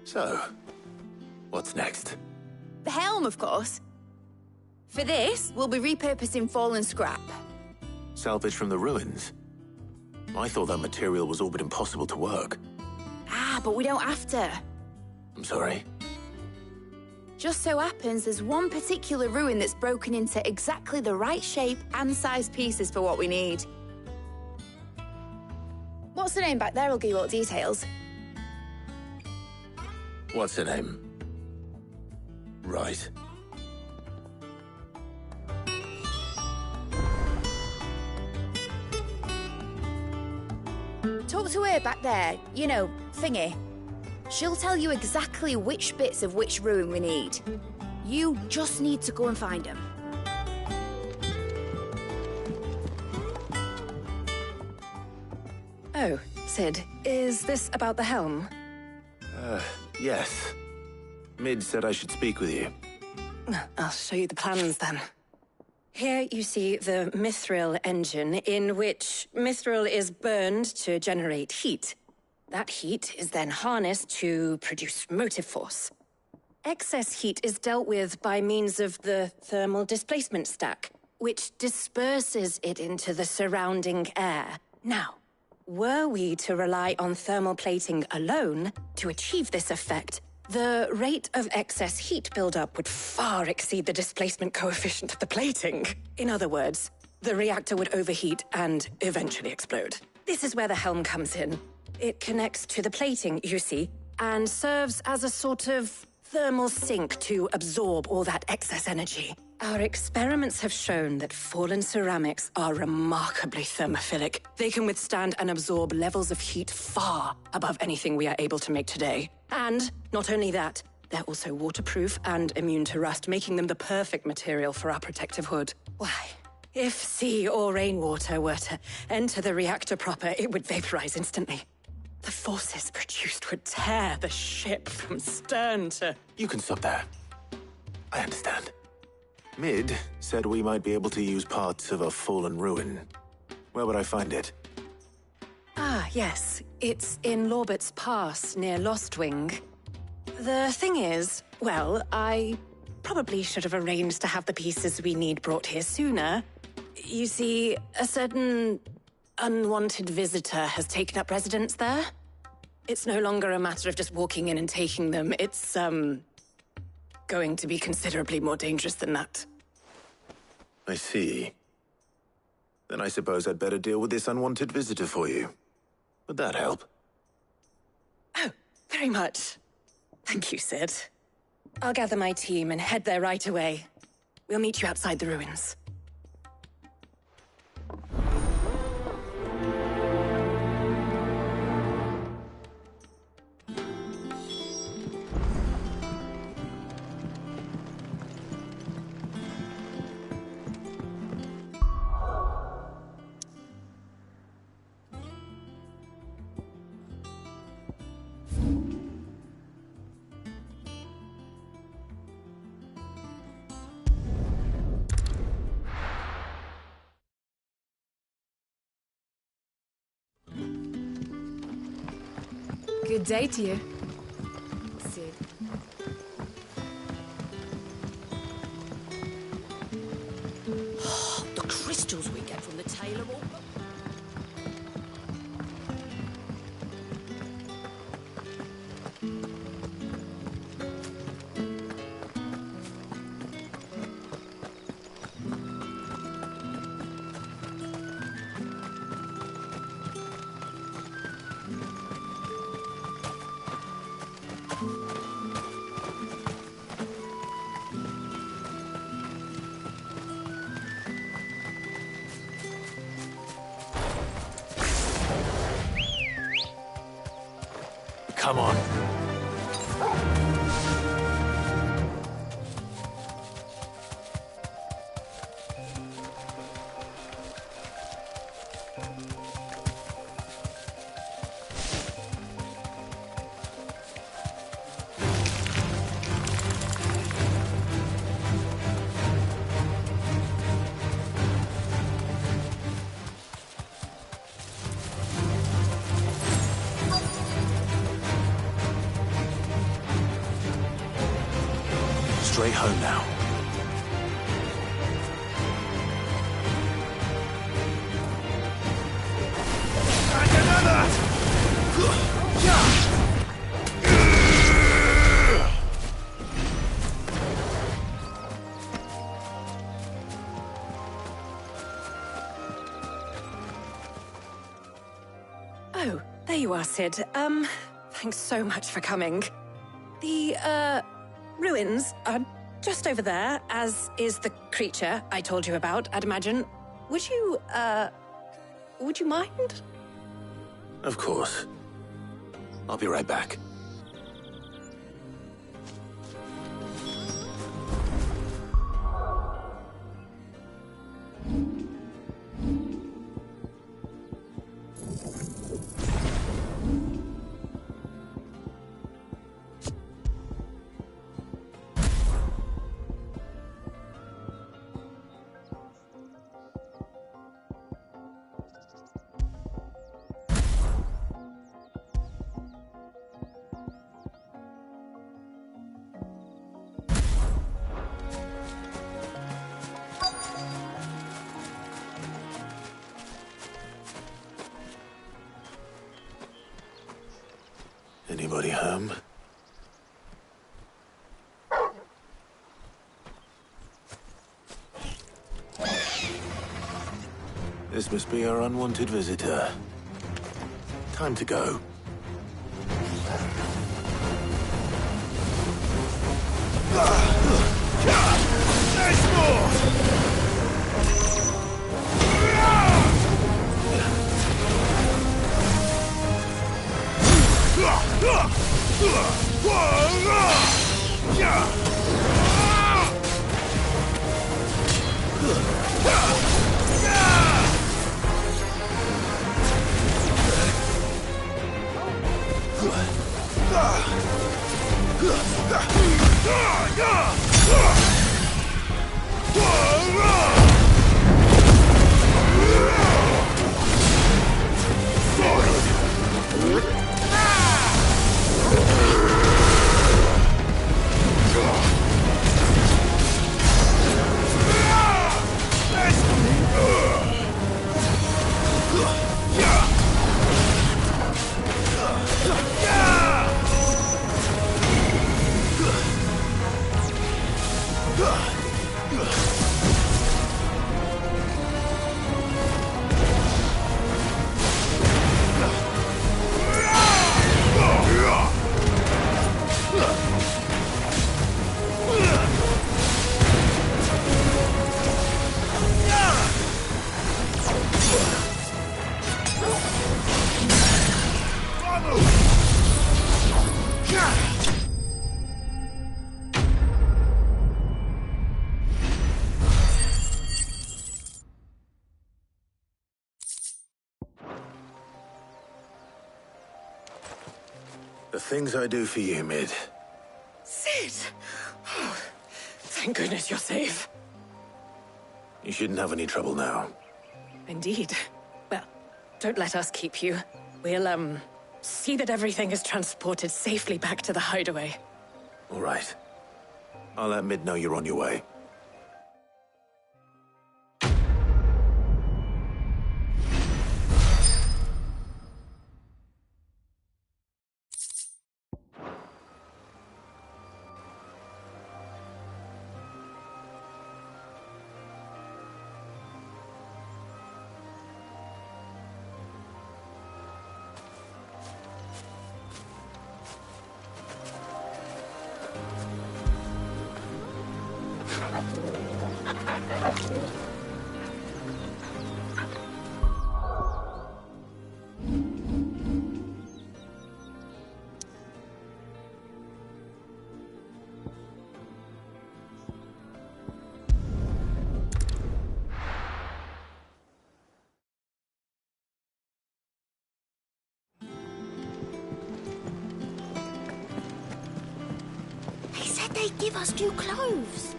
So, what's next? The helm, of course. For this, we'll be repurposing fallen scrap. Salvage from the ruins? I thought that material was all but impossible to work. Ah, but we don't have to. I'm sorry. Just so happens there's one particular ruin that's broken into exactly the right shape and size pieces for what we need. What's the name back there? I'll give you all the details. What's her name? Right. Talk to her back there. You know, thingy. She'll tell you exactly which bits of which ruin we need. You just need to go and find them. Oh, Sid, is this about the helm? Yes. Mid said I should speak with you. I'll show you the plans then. Here you see the mithril engine, in which mithril is burned to generate heat. That heat is then harnessed to produce motive force. Excess heat is dealt with by means of the thermal displacement stack, which disperses it into the surrounding air. Now, were we to rely on thermal plating alone to achieve this effect, the rate of excess heat buildup would far exceed the displacement coefficient of the plating. In other words, the reactor would overheat and eventually explode. This is where the helm comes in. It connects to the plating, you see, and serves as a sort of thermal sink to absorb all that excess energy. Our experiments have shown that fallen ceramics are remarkably thermophilic. They can withstand and absorb levels of heat far above anything we are able to make today. And not only that, they're also waterproof and immune to rust, making them the perfect material for our protective hood. Why, if sea or rainwater were to enter the reactor proper, it would vaporize instantly. The forces produced would tear the ship from stern to... You can stop there. I understand. Mid said we might be able to use parts of a fallen ruin. Where would I find it? Ah, yes. It's in Lorbert's Pass, near Lostwing. The thing is, well, I probably should have arranged to have the pieces we need brought here sooner. You see, a certain unwanted visitor has taken up residence there. It's no longer a matter of just walking in and taking them. It's, going to be considerably more dangerous than that. I see. Then I suppose I'd better deal with this unwanted visitor for you. Would that help? Oh, very much. Thank you, Sid. I'll gather my team and head there right away. We'll meet you outside the ruins. Good day to you, Sid. The crystals we get from the tailor all... Come on. Straight home now. And another! Oh, there you are, Sid. Thanks so much for coming. The, ruins are just over there, as is the creature I told you about, I'd imagine. Would you mind? Of course. I'll be right back. Anybody home? This must be our unwanted visitor. Time to go. There's more! The things I do for you, Mid. Sid! Oh, thank goodness you're safe. You shouldn't have any trouble now. Indeed. Well, don't let us keep you. We'll See that everything is transported safely back to the hideaway. All right. I'll let Mid know you're on your way. They said they'd give us new clothes.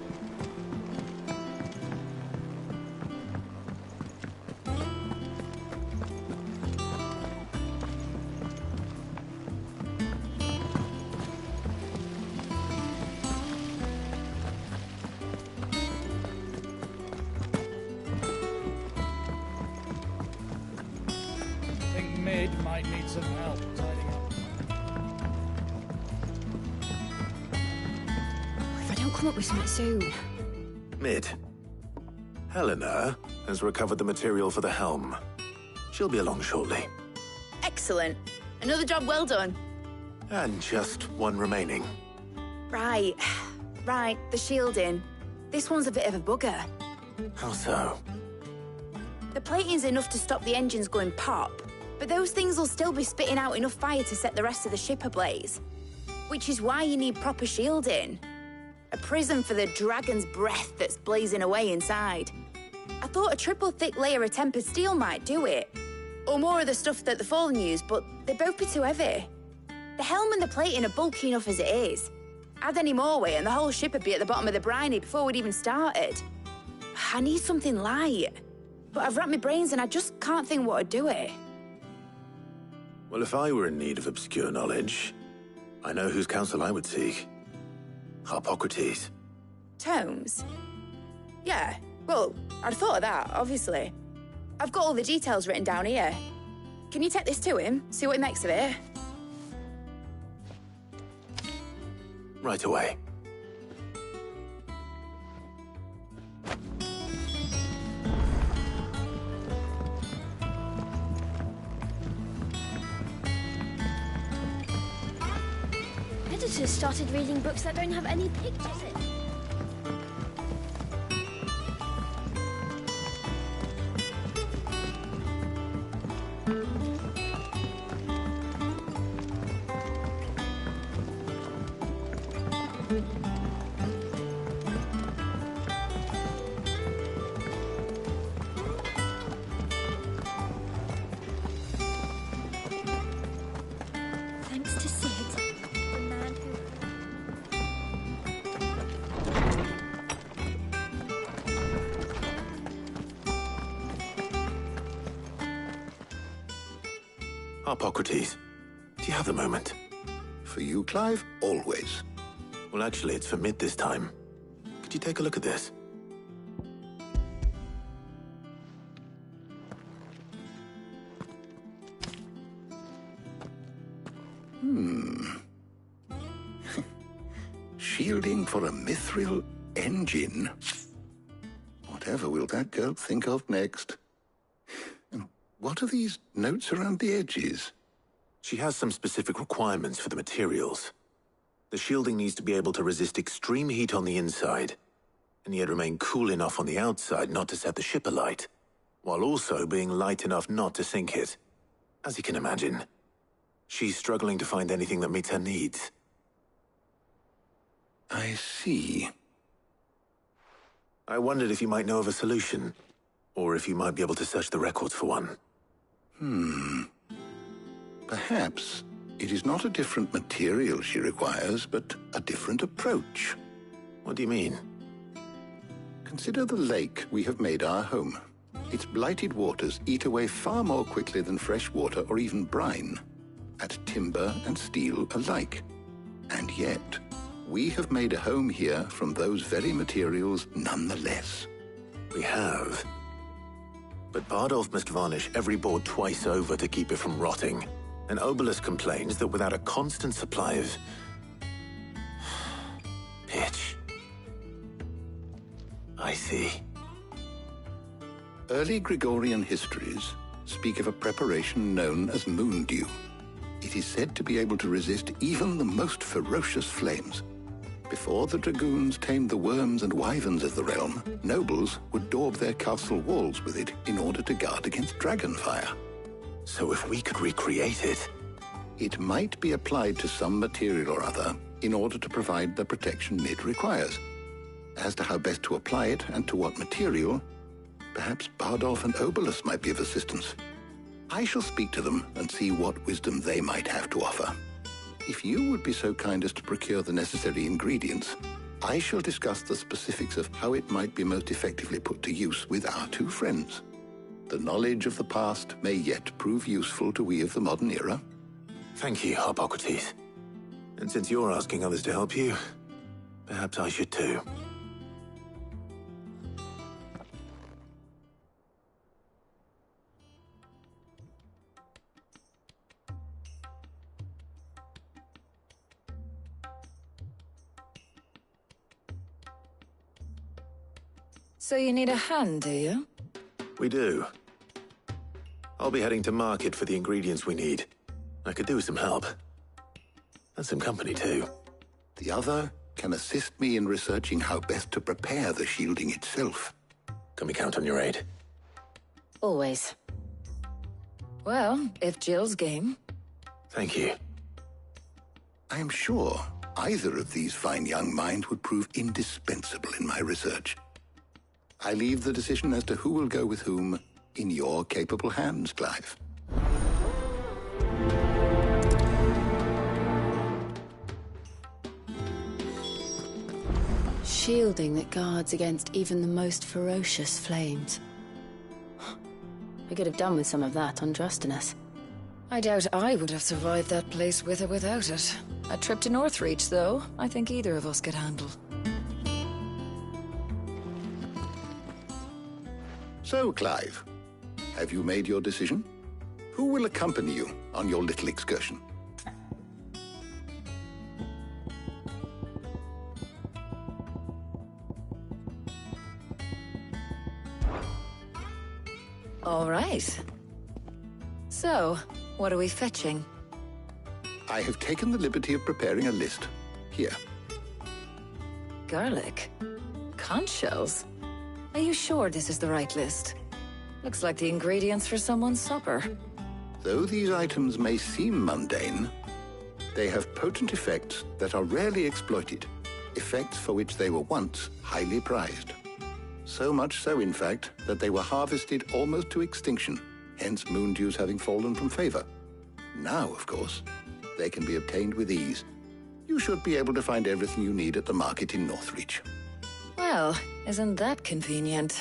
I think Mid might need some help tidying up. If I don't come up with something soon. Mid. Helena has recovered the material for the helm. She'll be along shortly. Excellent. Another job well done. And just one remaining. Right. Right, the shielding. This one's a bit of a bugger. How so? The plating's enough to stop the engines going pop, but those things will still be spitting out enough fire to set the rest of the ship ablaze. Which is why you need proper shielding. A prison for the dragon's breath that's blazing away inside. I thought a triple thick layer of tempered steel might do it. Or more of the stuff that the Fallen use, but they'd both be too heavy. The helm and the plating are bulky enough as it is. Add any more weight and the whole ship would be at the bottom of the briny before we'd even started. I need something light. But I've racked my brains and I just can't think what would do it. Well, if I were in need of obscure knowledge, I know whose counsel I would seek. Harpocrates. Tomes? Yeah, well, I'd thought of that, obviously. I've got all the details written down here. Can you take this to him, see what he makes of it? Right away. Editors started reading books that don't have any pictures in. Thanks to Sid, the man who... Harpocrates, do you have the moment? For you, Clive, always. Well, actually, it's for Mid this time. Could you take a look at this? Shielding for a mithril engine. Whatever will that girl think of next? And what are these notes around the edges? She has some specific requirements for the materials. The shielding needs to be able to resist extreme heat on the inside, and yet remain cool enough on the outside not to set the ship alight, while also being light enough not to sink it. As you can imagine, she's struggling to find anything that meets her needs. I see. I wondered if you might know of a solution, or if you might be able to search the records for one. Perhaps it is not a different material she requires, but a different approach. What do you mean? Consider the lake we have made our home. Its blighted waters eat away far more quickly than fresh water or even brine. at timber and steel alike. And yet, we have made a home here from those very materials nonetheless. We have. But Bardolph must varnish every board twice over to keep it from rotting. And Obelus complains that without a constant supply of pitch. I see. Early Gregorian histories speak of a preparation known as moon dew. It is said to be able to resist even the most ferocious flames. Before the dragoons tamed the worms and wyverns of the realm, nobles would daub their castle walls with it in order to guard against dragonfire. So if we could recreate it... It might be applied to some material or other in order to provide the protection it requires. As to how best to apply it and to what material, perhaps Bardolph and Obelus might be of assistance. I shall speak to them and see what wisdom they might have to offer. If you would be so kind as to procure the necessary ingredients, I shall discuss the specifics of how it might be most effectively put to use with our two friends. The knowledge of the past may yet prove useful to we of the modern era. Thank you, Hippocrates. And since you're asking others to help you, perhaps I should too. So you need a hand, do you? We do. I'll be heading to market for the ingredients we need. I could do with some help. And some company, too. The other can assist me in researching how best to prepare the shielding itself. Can we count on your aid? Always. Well, if Jill's game. Thank you. I am sure either of these fine young minds would prove indispensable in my research. I leave the decision as to who will go with whom in your capable hands, Clive. Shielding that guards against even the most ferocious flames. We could have done with some of that on Drustinus. I doubt I would have survived that place with or without it. A trip to Northreach, though, I think either of us could handle. So, Clive, have you made your decision? Who will accompany you on your little excursion? All right. So, what are we fetching? I have taken the liberty of preparing a list. Here. Garlic? Conch shells? Are you sure this is the right list? Looks like the ingredients for someone's supper. Though these items may seem mundane, they have potent effects that are rarely exploited, effects for which they were once highly prized. So much so, in fact, that they were harvested almost to extinction, hence moon dews having fallen from favor. Now, of course, they can be obtained with ease. You should be able to find everything you need at the market in Northreach. Well, isn't that convenient?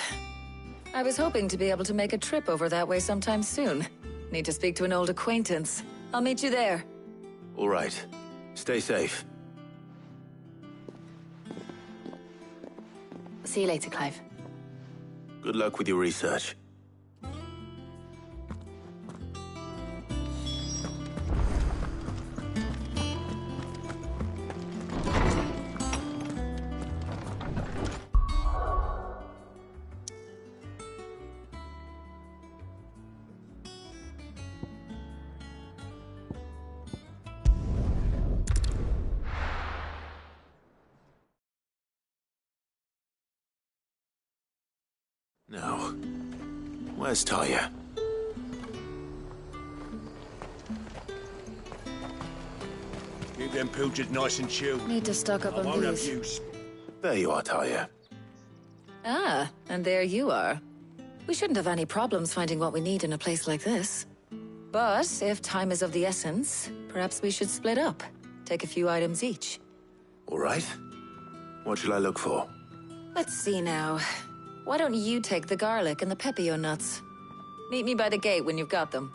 I was hoping to be able to make a trip over that way sometime soon. Need to speak to an old acquaintance. I'll meet you there. All right. Stay safe. See you later, Clive. Good luck with your research. Now, where's Talia? Keep them pilchards nice and chilled. Need to stock up I on won't have these. use. There you are, Talia. Ah, and there you are. We shouldn't have any problems finding what we need in a place like this. But if time is of the essence, perhaps we should split up. Take a few items each. All right. What shall I look for? Let's see now. Why don't you take the garlic and the pepio nuts? Meet me by the gate when you've got them.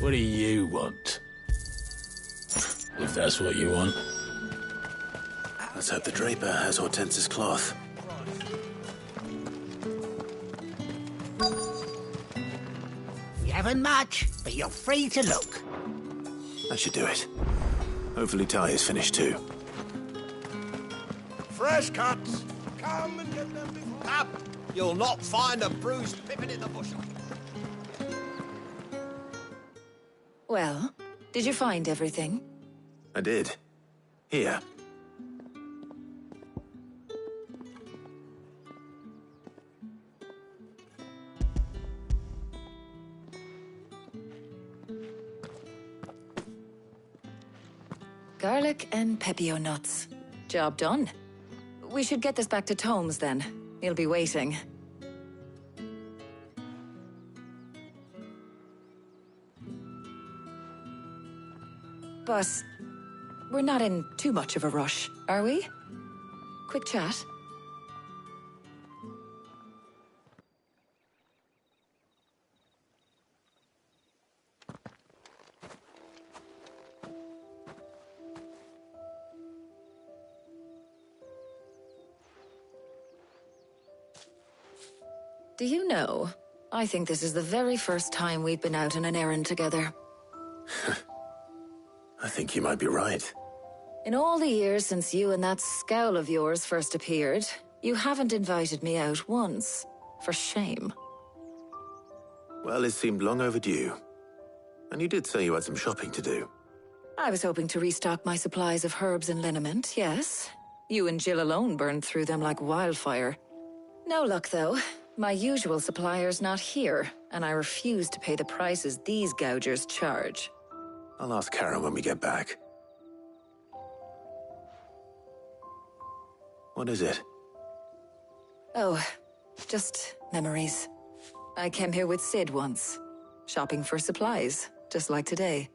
What do you want? If that's what you want. Let's hope the Draper has Hortense's cloth. You haven't much, but you're free to look. That should do it. Hopefully Ty is finished too. Fresh cuts! Come and get them before... Up! You'll not find a bruised pippin in the bushel. Well, did you find everything? I did. Here. Garlic and pepio nuts. Job done. We should get this back to Tomes then. He'll be waiting. But we're not in too much of a rush, are we? Quick chat. Do you know, I think this is the very first time we've been out on an errand together. I think you might be right. In all the years since you and that scowl of yours first appeared, you haven't invited me out once. For shame. Well, it seemed long overdue. And you did say you had some shopping to do. I was hoping to restock my supplies of herbs and liniment, yes. You and Jill alone burned through them like wildfire. No luck, though. My usual supplier's not here, and I refuse to pay the prices these gougers charge. I'll ask Karen when we get back. What is it? Oh, just memories. I came here with Sid once, shopping for supplies, just like today.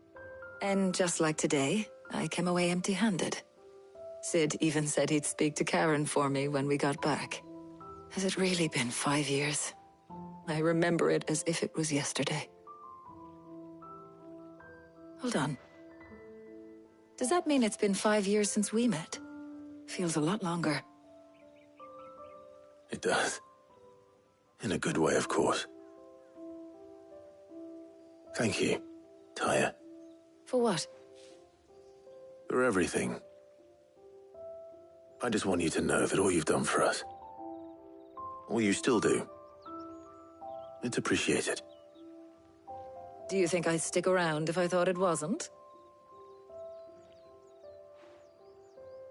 And just like today, I came away empty-handed. Sid even said he'd speak to Karen for me when we got back. Has it really been 5 years? I remember it as if it was yesterday. Hold on. Does that mean it's been 5 years since we met? Feels a lot longer. It does. In a good way, of course. Thank you, Tyre. For what? For everything. I just want you to know that all you've done for us, all you still do, it's appreciated. Do you think I'd stick around if I thought it wasn't?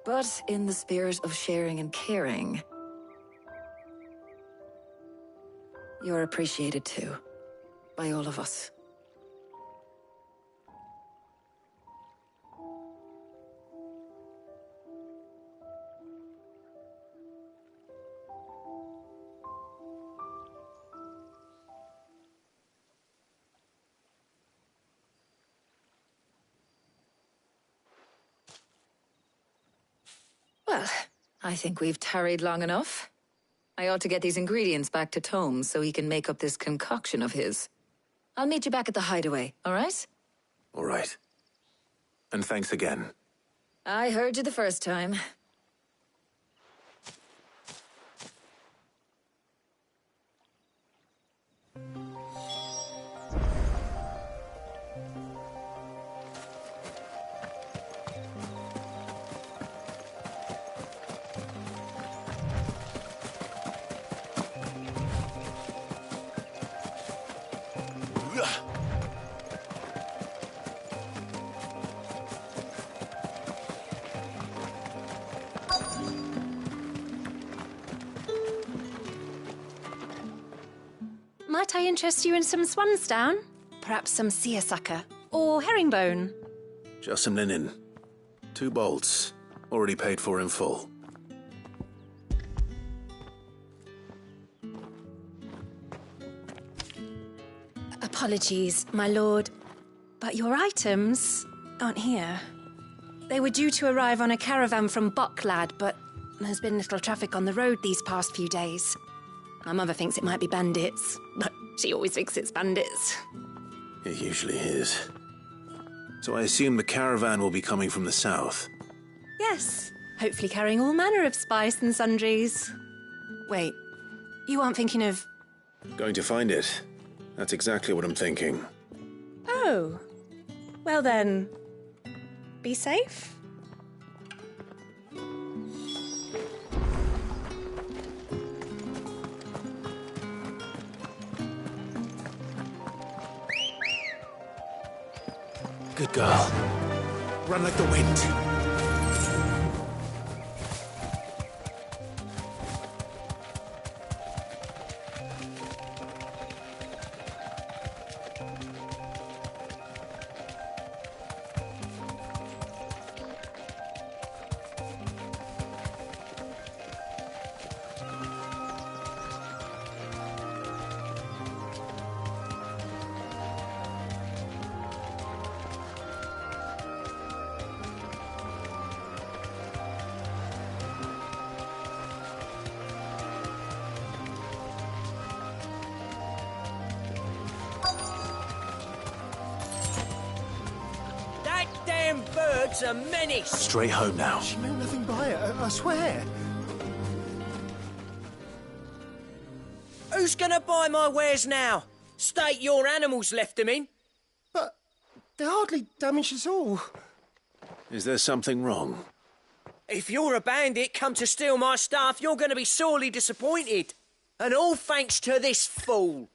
But in the spirit of sharing and caring, you're appreciated too, by all of us. Well, I think we've tarried long enough. I ought to get these ingredients back to Tomes so he can make up this concoction of his. I'll meet you back at the hideaway, all right? All right. And thanks again. I heard you the first time. Might I interest you in some swansdown? Perhaps some seersucker or herringbone? Just some linen. 2 bolts. Already paid for in full. Apologies, my lord, but your items aren't here. They were due to arrive on a caravan from Bucklad, but there's been little traffic on the road these past few days. My mother thinks it might be bandits, but she always thinks it's bandits. It usually is. So I assume the caravan will be coming from the south. Yes, hopefully carrying all manner of spice and sundries. Wait, you aren't thinking of... Going to find it. That's exactly what I'm thinking. Oh. Well then, be safe. Good girl. Run like the wind. Bird's a menace! Straight home now. She meant nothing by it, I swear. Who's gonna buy my wares now? State your animals left them in. But they hardly damaged us all. Is there something wrong? If you're a bandit come to steal my stuff, you're gonna be sorely disappointed. And all thanks to this fool.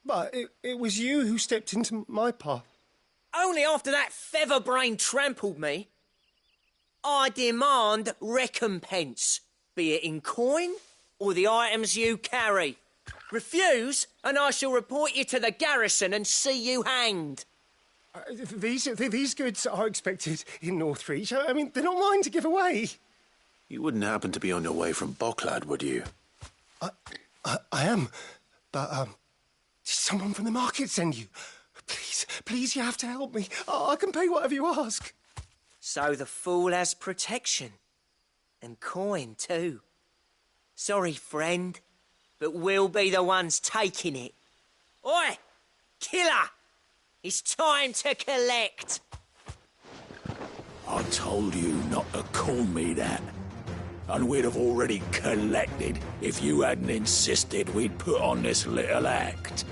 But it was you who stepped into my path. Only after that feather-brain trampled me. I demand recompense, be it in coin or the items you carry. Refuse, and I shall report you to the garrison and see you hanged. These goods are expected in Northreach. I mean, they're not mine to give away. You wouldn't happen to be on your way from Bocklad, would you? I am, but did someone from the market send you? Please, you have to help me. I can pay whatever you ask. So the fool has protection. And coin, too. Sorry, friend, but we'll be the ones taking it. Oi! Killer! It's time to collect! I told you not to call me that. And we'd have already collected if you hadn't insisted we'd put on this little act.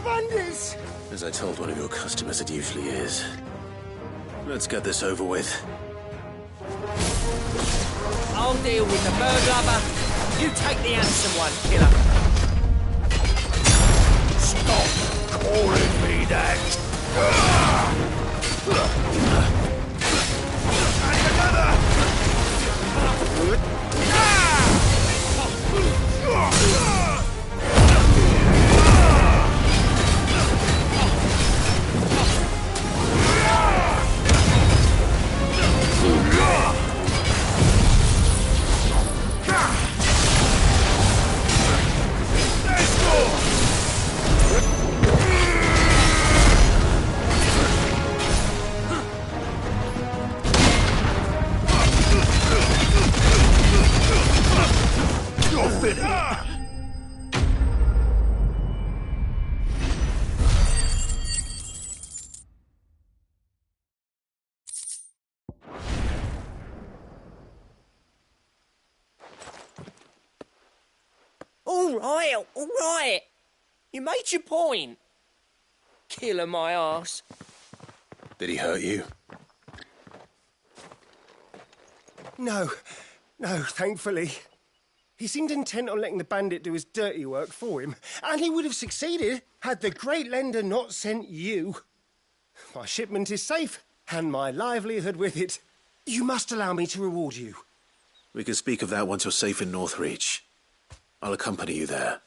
Bandits! As I told one of your customers, it usually is. Let's get this over with. I'll deal with the bird lover. You take the handsome one, killer. Stop calling me that. All right. You made your point. Killer my arse. Did he hurt you? No, thankfully. He seemed intent on letting the bandit do his dirty work for him, and he would have succeeded had the great lender not sent you. My shipment is safe, and my livelihood with it. You must allow me to reward you. We can speak of that once you're safe in Northreach. I'll accompany you there.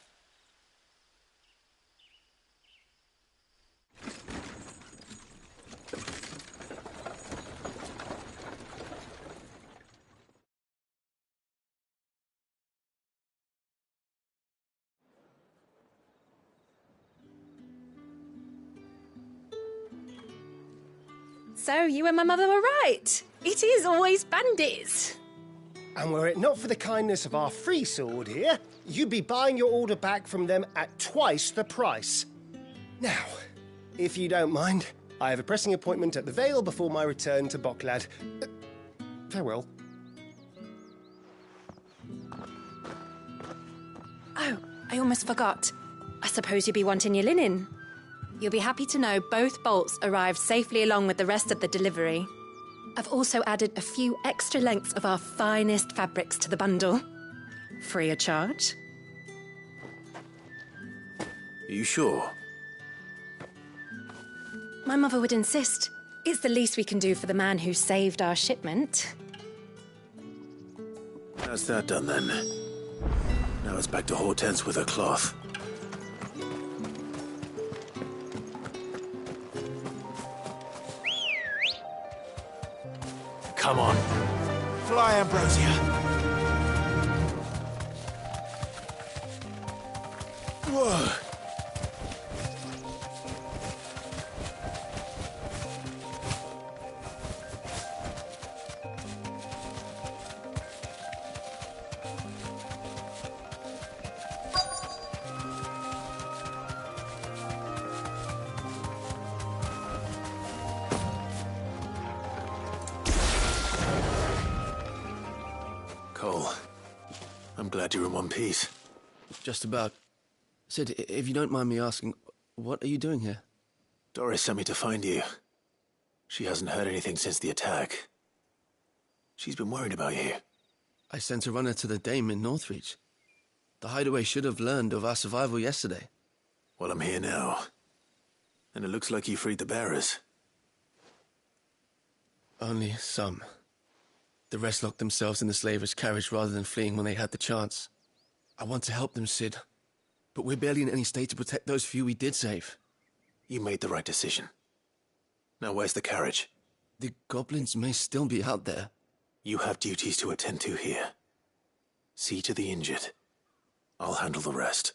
So you and my mother were right. It is always bandits. And were it not for the kindness of our free sword here, you'd be buying your order back from them at twice the price. Now, If you don't mind, I have a pressing appointment at the Vale before my return to Bocklad. Farewell. Oh, I almost forgot. I suppose you'll be wanting your linen. You'll be happy to know both bolts arrived safely along with the rest of the delivery. I've also added a few extra lengths of our finest fabrics to the bundle. Free of charge. Are you sure? My mother would insist. It's the least we can do for the man who saved our shipment. That's that done then. Now it's back to Hortense with her cloth. Come on. Fly, Ambrosia. Whoa. Cole, I'm glad you're in one piece. Just about. Sid, if you don't mind me asking, what are you doing here? Doris sent me to find you. She hasn't heard anything since the attack. She's been worried about you. I sent a runner to the Dame in Northreach. The hideaway should have learned of our survival yesterday. Well, I'm here now. And it looks like you freed the bearers. Only some. The rest locked themselves in the slaver's carriage rather than fleeing when they had the chance. I want to help them, Sid. But we're barely in any state to protect those few we did save. You made the right decision. Now where's the carriage? The goblins may still be out there. You have duties to attend to here. See to the injured. I'll handle the rest.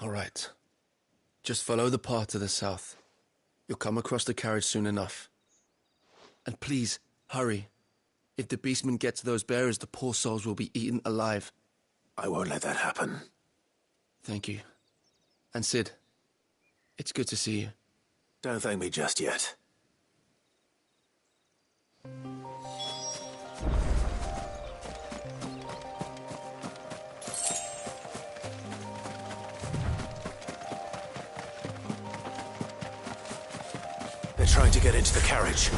All right. Just follow the path to the south. You'll come across the carriage soon enough. And please, hurry. If the beastmen get to those bearers, the poor souls will be eaten alive. I won't let that happen. Thank you. And Sid, it's good to see you. Don't thank me just yet. They're trying to get into the carriage.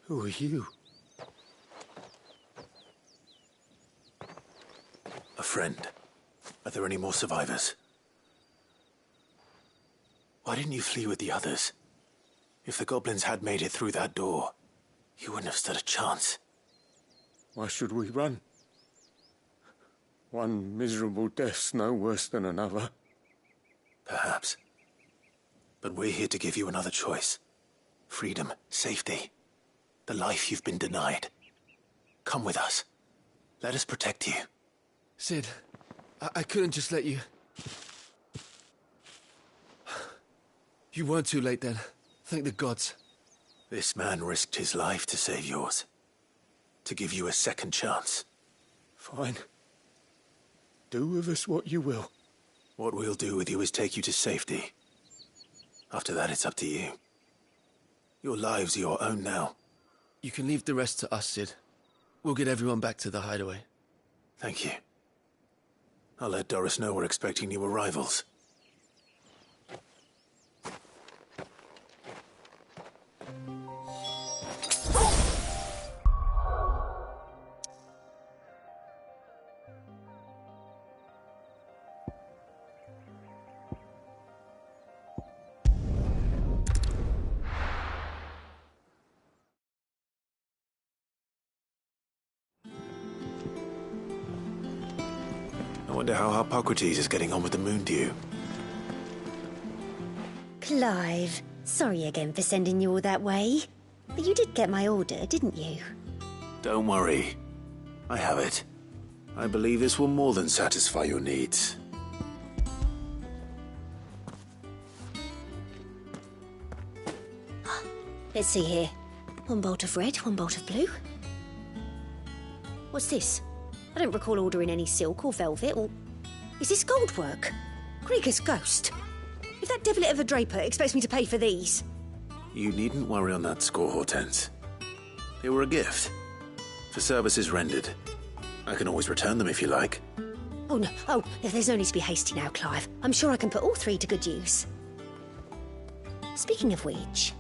Who are you? A friend. Are there any more survivors? Why didn't you flee with the others? If the goblins had made it through that door, you wouldn't have stood a chance. Why should we run? One miserable death's no worse than another. Perhaps. But we're here to give you another choice. Freedom, safety, the life you've been denied. Come with us. Let us protect you. Sid, I couldn't just let you... You weren't too late then. Thank the gods. This man risked his life to save yours. To give you a second chance. Fine. Do with us what you will. What we'll do with you is take you to safety. After that, it's up to you. Your lives are your own now. You can leave the rest to us, Sid. We'll get everyone back to the hideaway. Thank you. I'll let Doris know we're expecting new arrivals. I wonder how Hippocrates is getting on with the moon dew. Clive, sorry again for sending you all that way. But you did get my order, didn't you? Don't worry. I have it. I believe this will more than satisfy your needs. Let's see here. One bolt of red, one bolt of blue. What's this? I don't recall ordering any silk or velvet or... Is this gold work? Krieger's ghost. If that devilit of a draper expects me to pay for these... You needn't worry on that score, Hortense. They were a gift. For services rendered. I can always return them if you like. Oh, no. Oh, there's no need to be hasty now, Clive. I'm sure I can put all three to good use. Speaking of which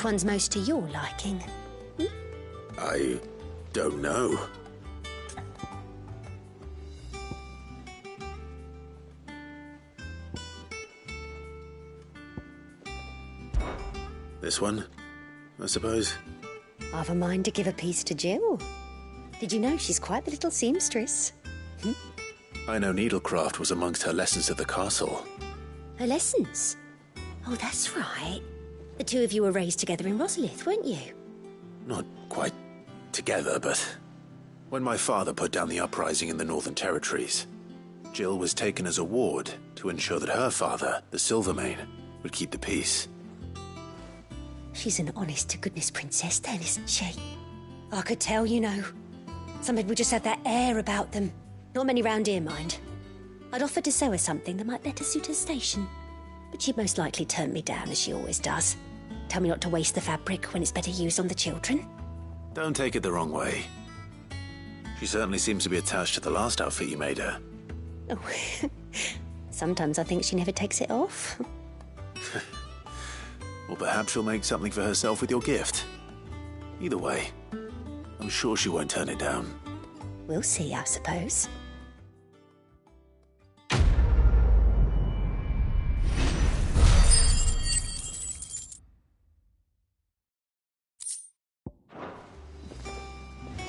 one's most to your liking? I don't know. This one, I suppose. I've a mind to give a piece to Jill. Did you know she's quite the little seamstress? I know needlecraft was amongst her lessons at the castle. Her lessons? Oh, that's right. The two of you were raised together in Rosalith, weren't you? Not quite together, but... When my father put down the uprising in the Northern Territories, Jill was taken as a ward to ensure that her father, the Silvermane, would keep the peace. She's an honest-to-goodness princess then, isn't she? I could tell, you know. Some people just have that air about them. Not many round here, mind. I'd offered to sew her something that might better suit her station. But she'd most likely turn me down, as she always does. Tell me not to waste the fabric when it's better used on the children. Don't take it the wrong way. She certainly seems to be attached to the last outfit you made her. Oh, sometimes I think she never takes it off. Or perhaps she'll make something for herself with your gift. Either way, I'm sure she won't turn it down. We'll see, I suppose.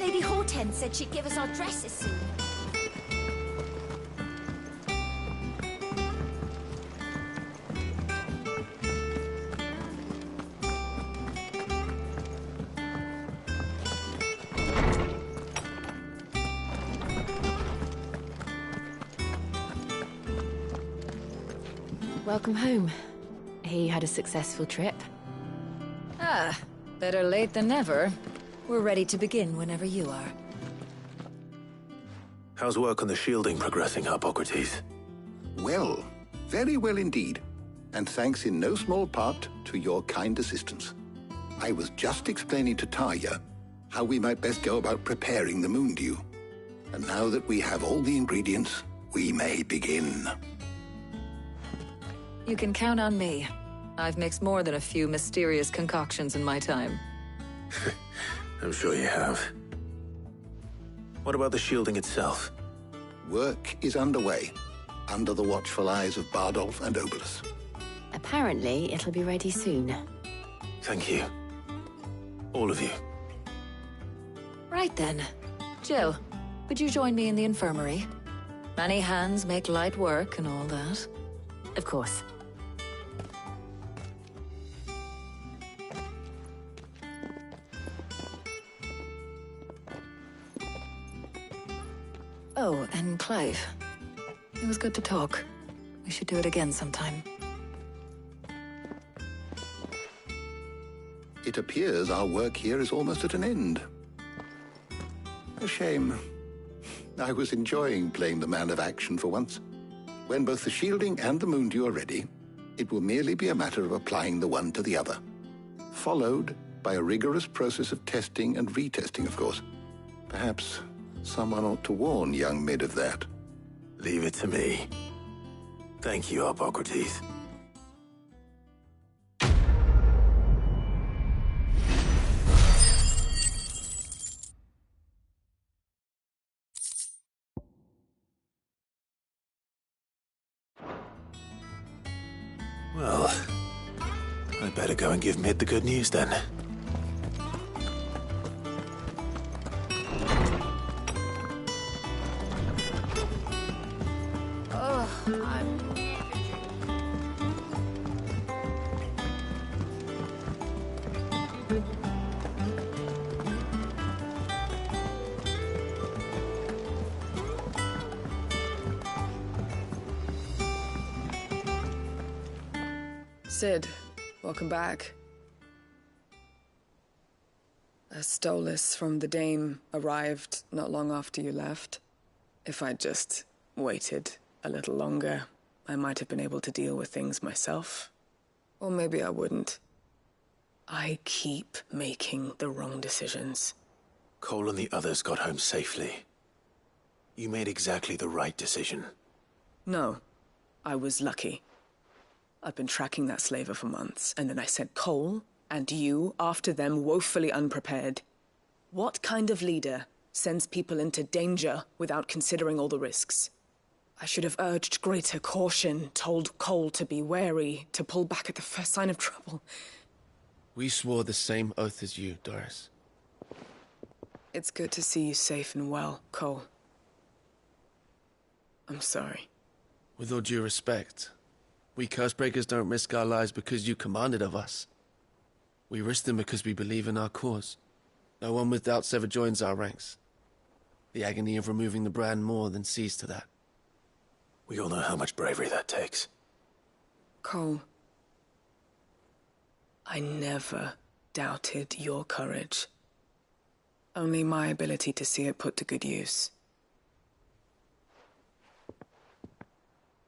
Lady Hortense said she'd give us our dresses soon. Welcome home. He had a successful trip. Ah, better late than never. We're ready to begin whenever you are. How's work on the shielding progressing, Hippocrates? Well, very well indeed. And thanks in no small part to your kind assistance. I was just explaining to Tarja how we might best go about preparing the moon dew. And now that we have all the ingredients, we may begin. You can count on me. I've mixed more than a few mysterious concoctions in my time. I'm sure you have. What about the shielding itself? Work is underway, under the watchful eyes of Bardolph and Obolus. Apparently, it'll be ready soon. Thank you. All of you. Right then. Jill, would you join me in the infirmary? Many hands make light work and all that. Of course. Oh, and Clive. It was good to talk. We should do it again sometime. It appears our work here is almost at an end. A shame. I was enjoying playing the man of action for once. When both the shielding and the moondew are ready, it will merely be a matter of applying the one to the other. Followed by a rigorous process of testing and retesting, of course. Perhaps someone ought to warn young Mid of that. Leave it to me. Thank you, Hippocrates. Well, I'd better go and give Mid the good news then. Sid, welcome back. A Stolas from the Dame arrived not long after you left. If I'd just waited a little longer, I might have been able to deal with things myself. Or maybe I wouldn't. I keep making the wrong decisions. Cole and the others got home safely. You made exactly the right decision. No, I was lucky. I've been tracking that slaver for months, and then I sent Cole and you after them woefully unprepared. What kind of leader sends people into danger without considering all the risks? I should have urged greater caution, told Cole to be wary, to pull back at the first sign of trouble. We swore the same oath as you, Doris. It's good to see you safe and well, Cole. I'm sorry. With all due respect, we Cursebreakers don't risk our lives because you commanded of us. We risk them because we believe in our cause. No one with doubts ever joins our ranks. The agony of removing the brand more than sees to that. We all know how much bravery that takes. Cole, I never doubted your courage. Only my ability to see it put to good use.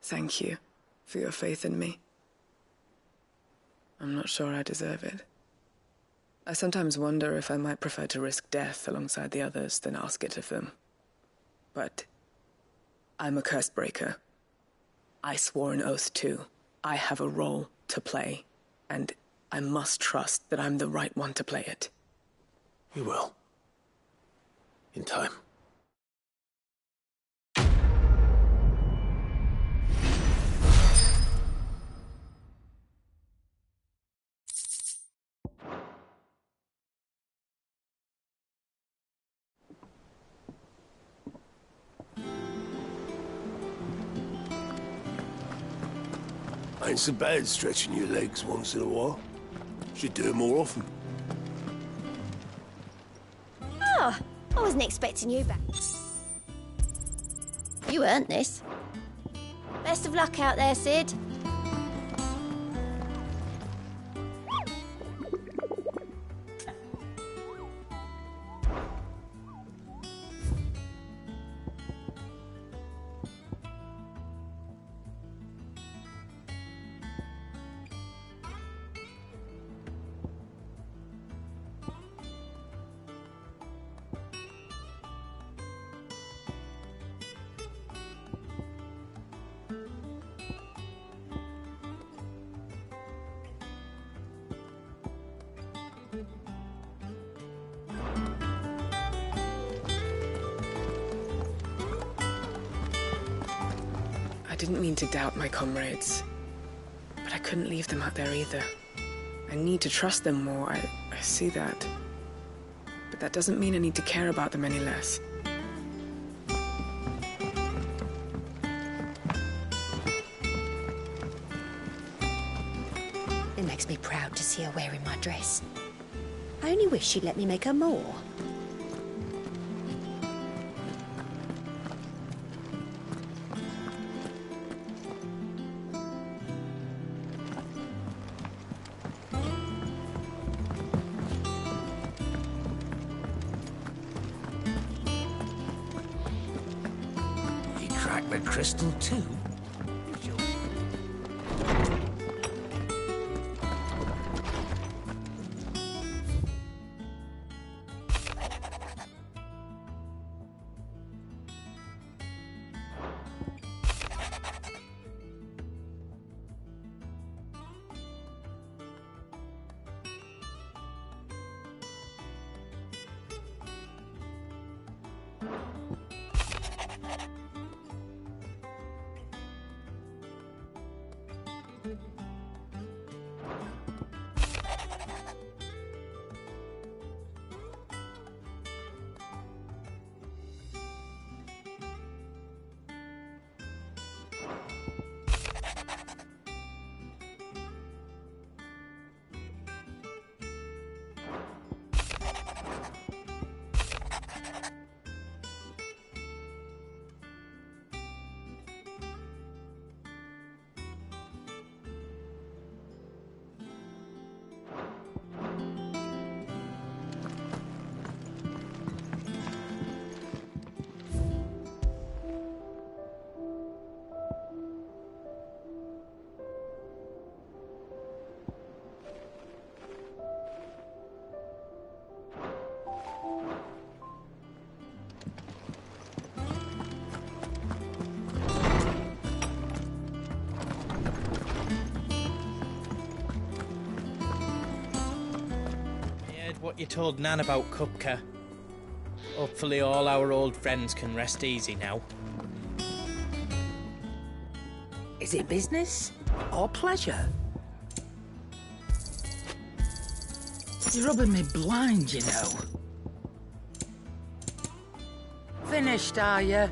Thank you for your faith in me. I'm not sure I deserve it. I sometimes wonder if I might prefer to risk death alongside the others than ask it of them. But I'm a Cursebreaker. I swore an oath too. I have a role to play, and I must trust that I'm the right one to play it. You will. In time. Ain't so bad stretching your legs once in a while. Should do it more often. Oh, I wasn't expecting you back. You earned this. Best of luck out there, Sid. I didn't mean to doubt my comrades, but I couldn't leave them out there either. I need to trust them more, I see that. But that doesn't mean I need to care about them any less. It makes me proud to see her wearing my dress. I only wish she'd let me make her more. crack the crystal too? What you told Nan about Kupka. Hopefully all our old friends can rest easy now. Is it business or pleasure? You're rubbing me blind, you know. Finished, are you?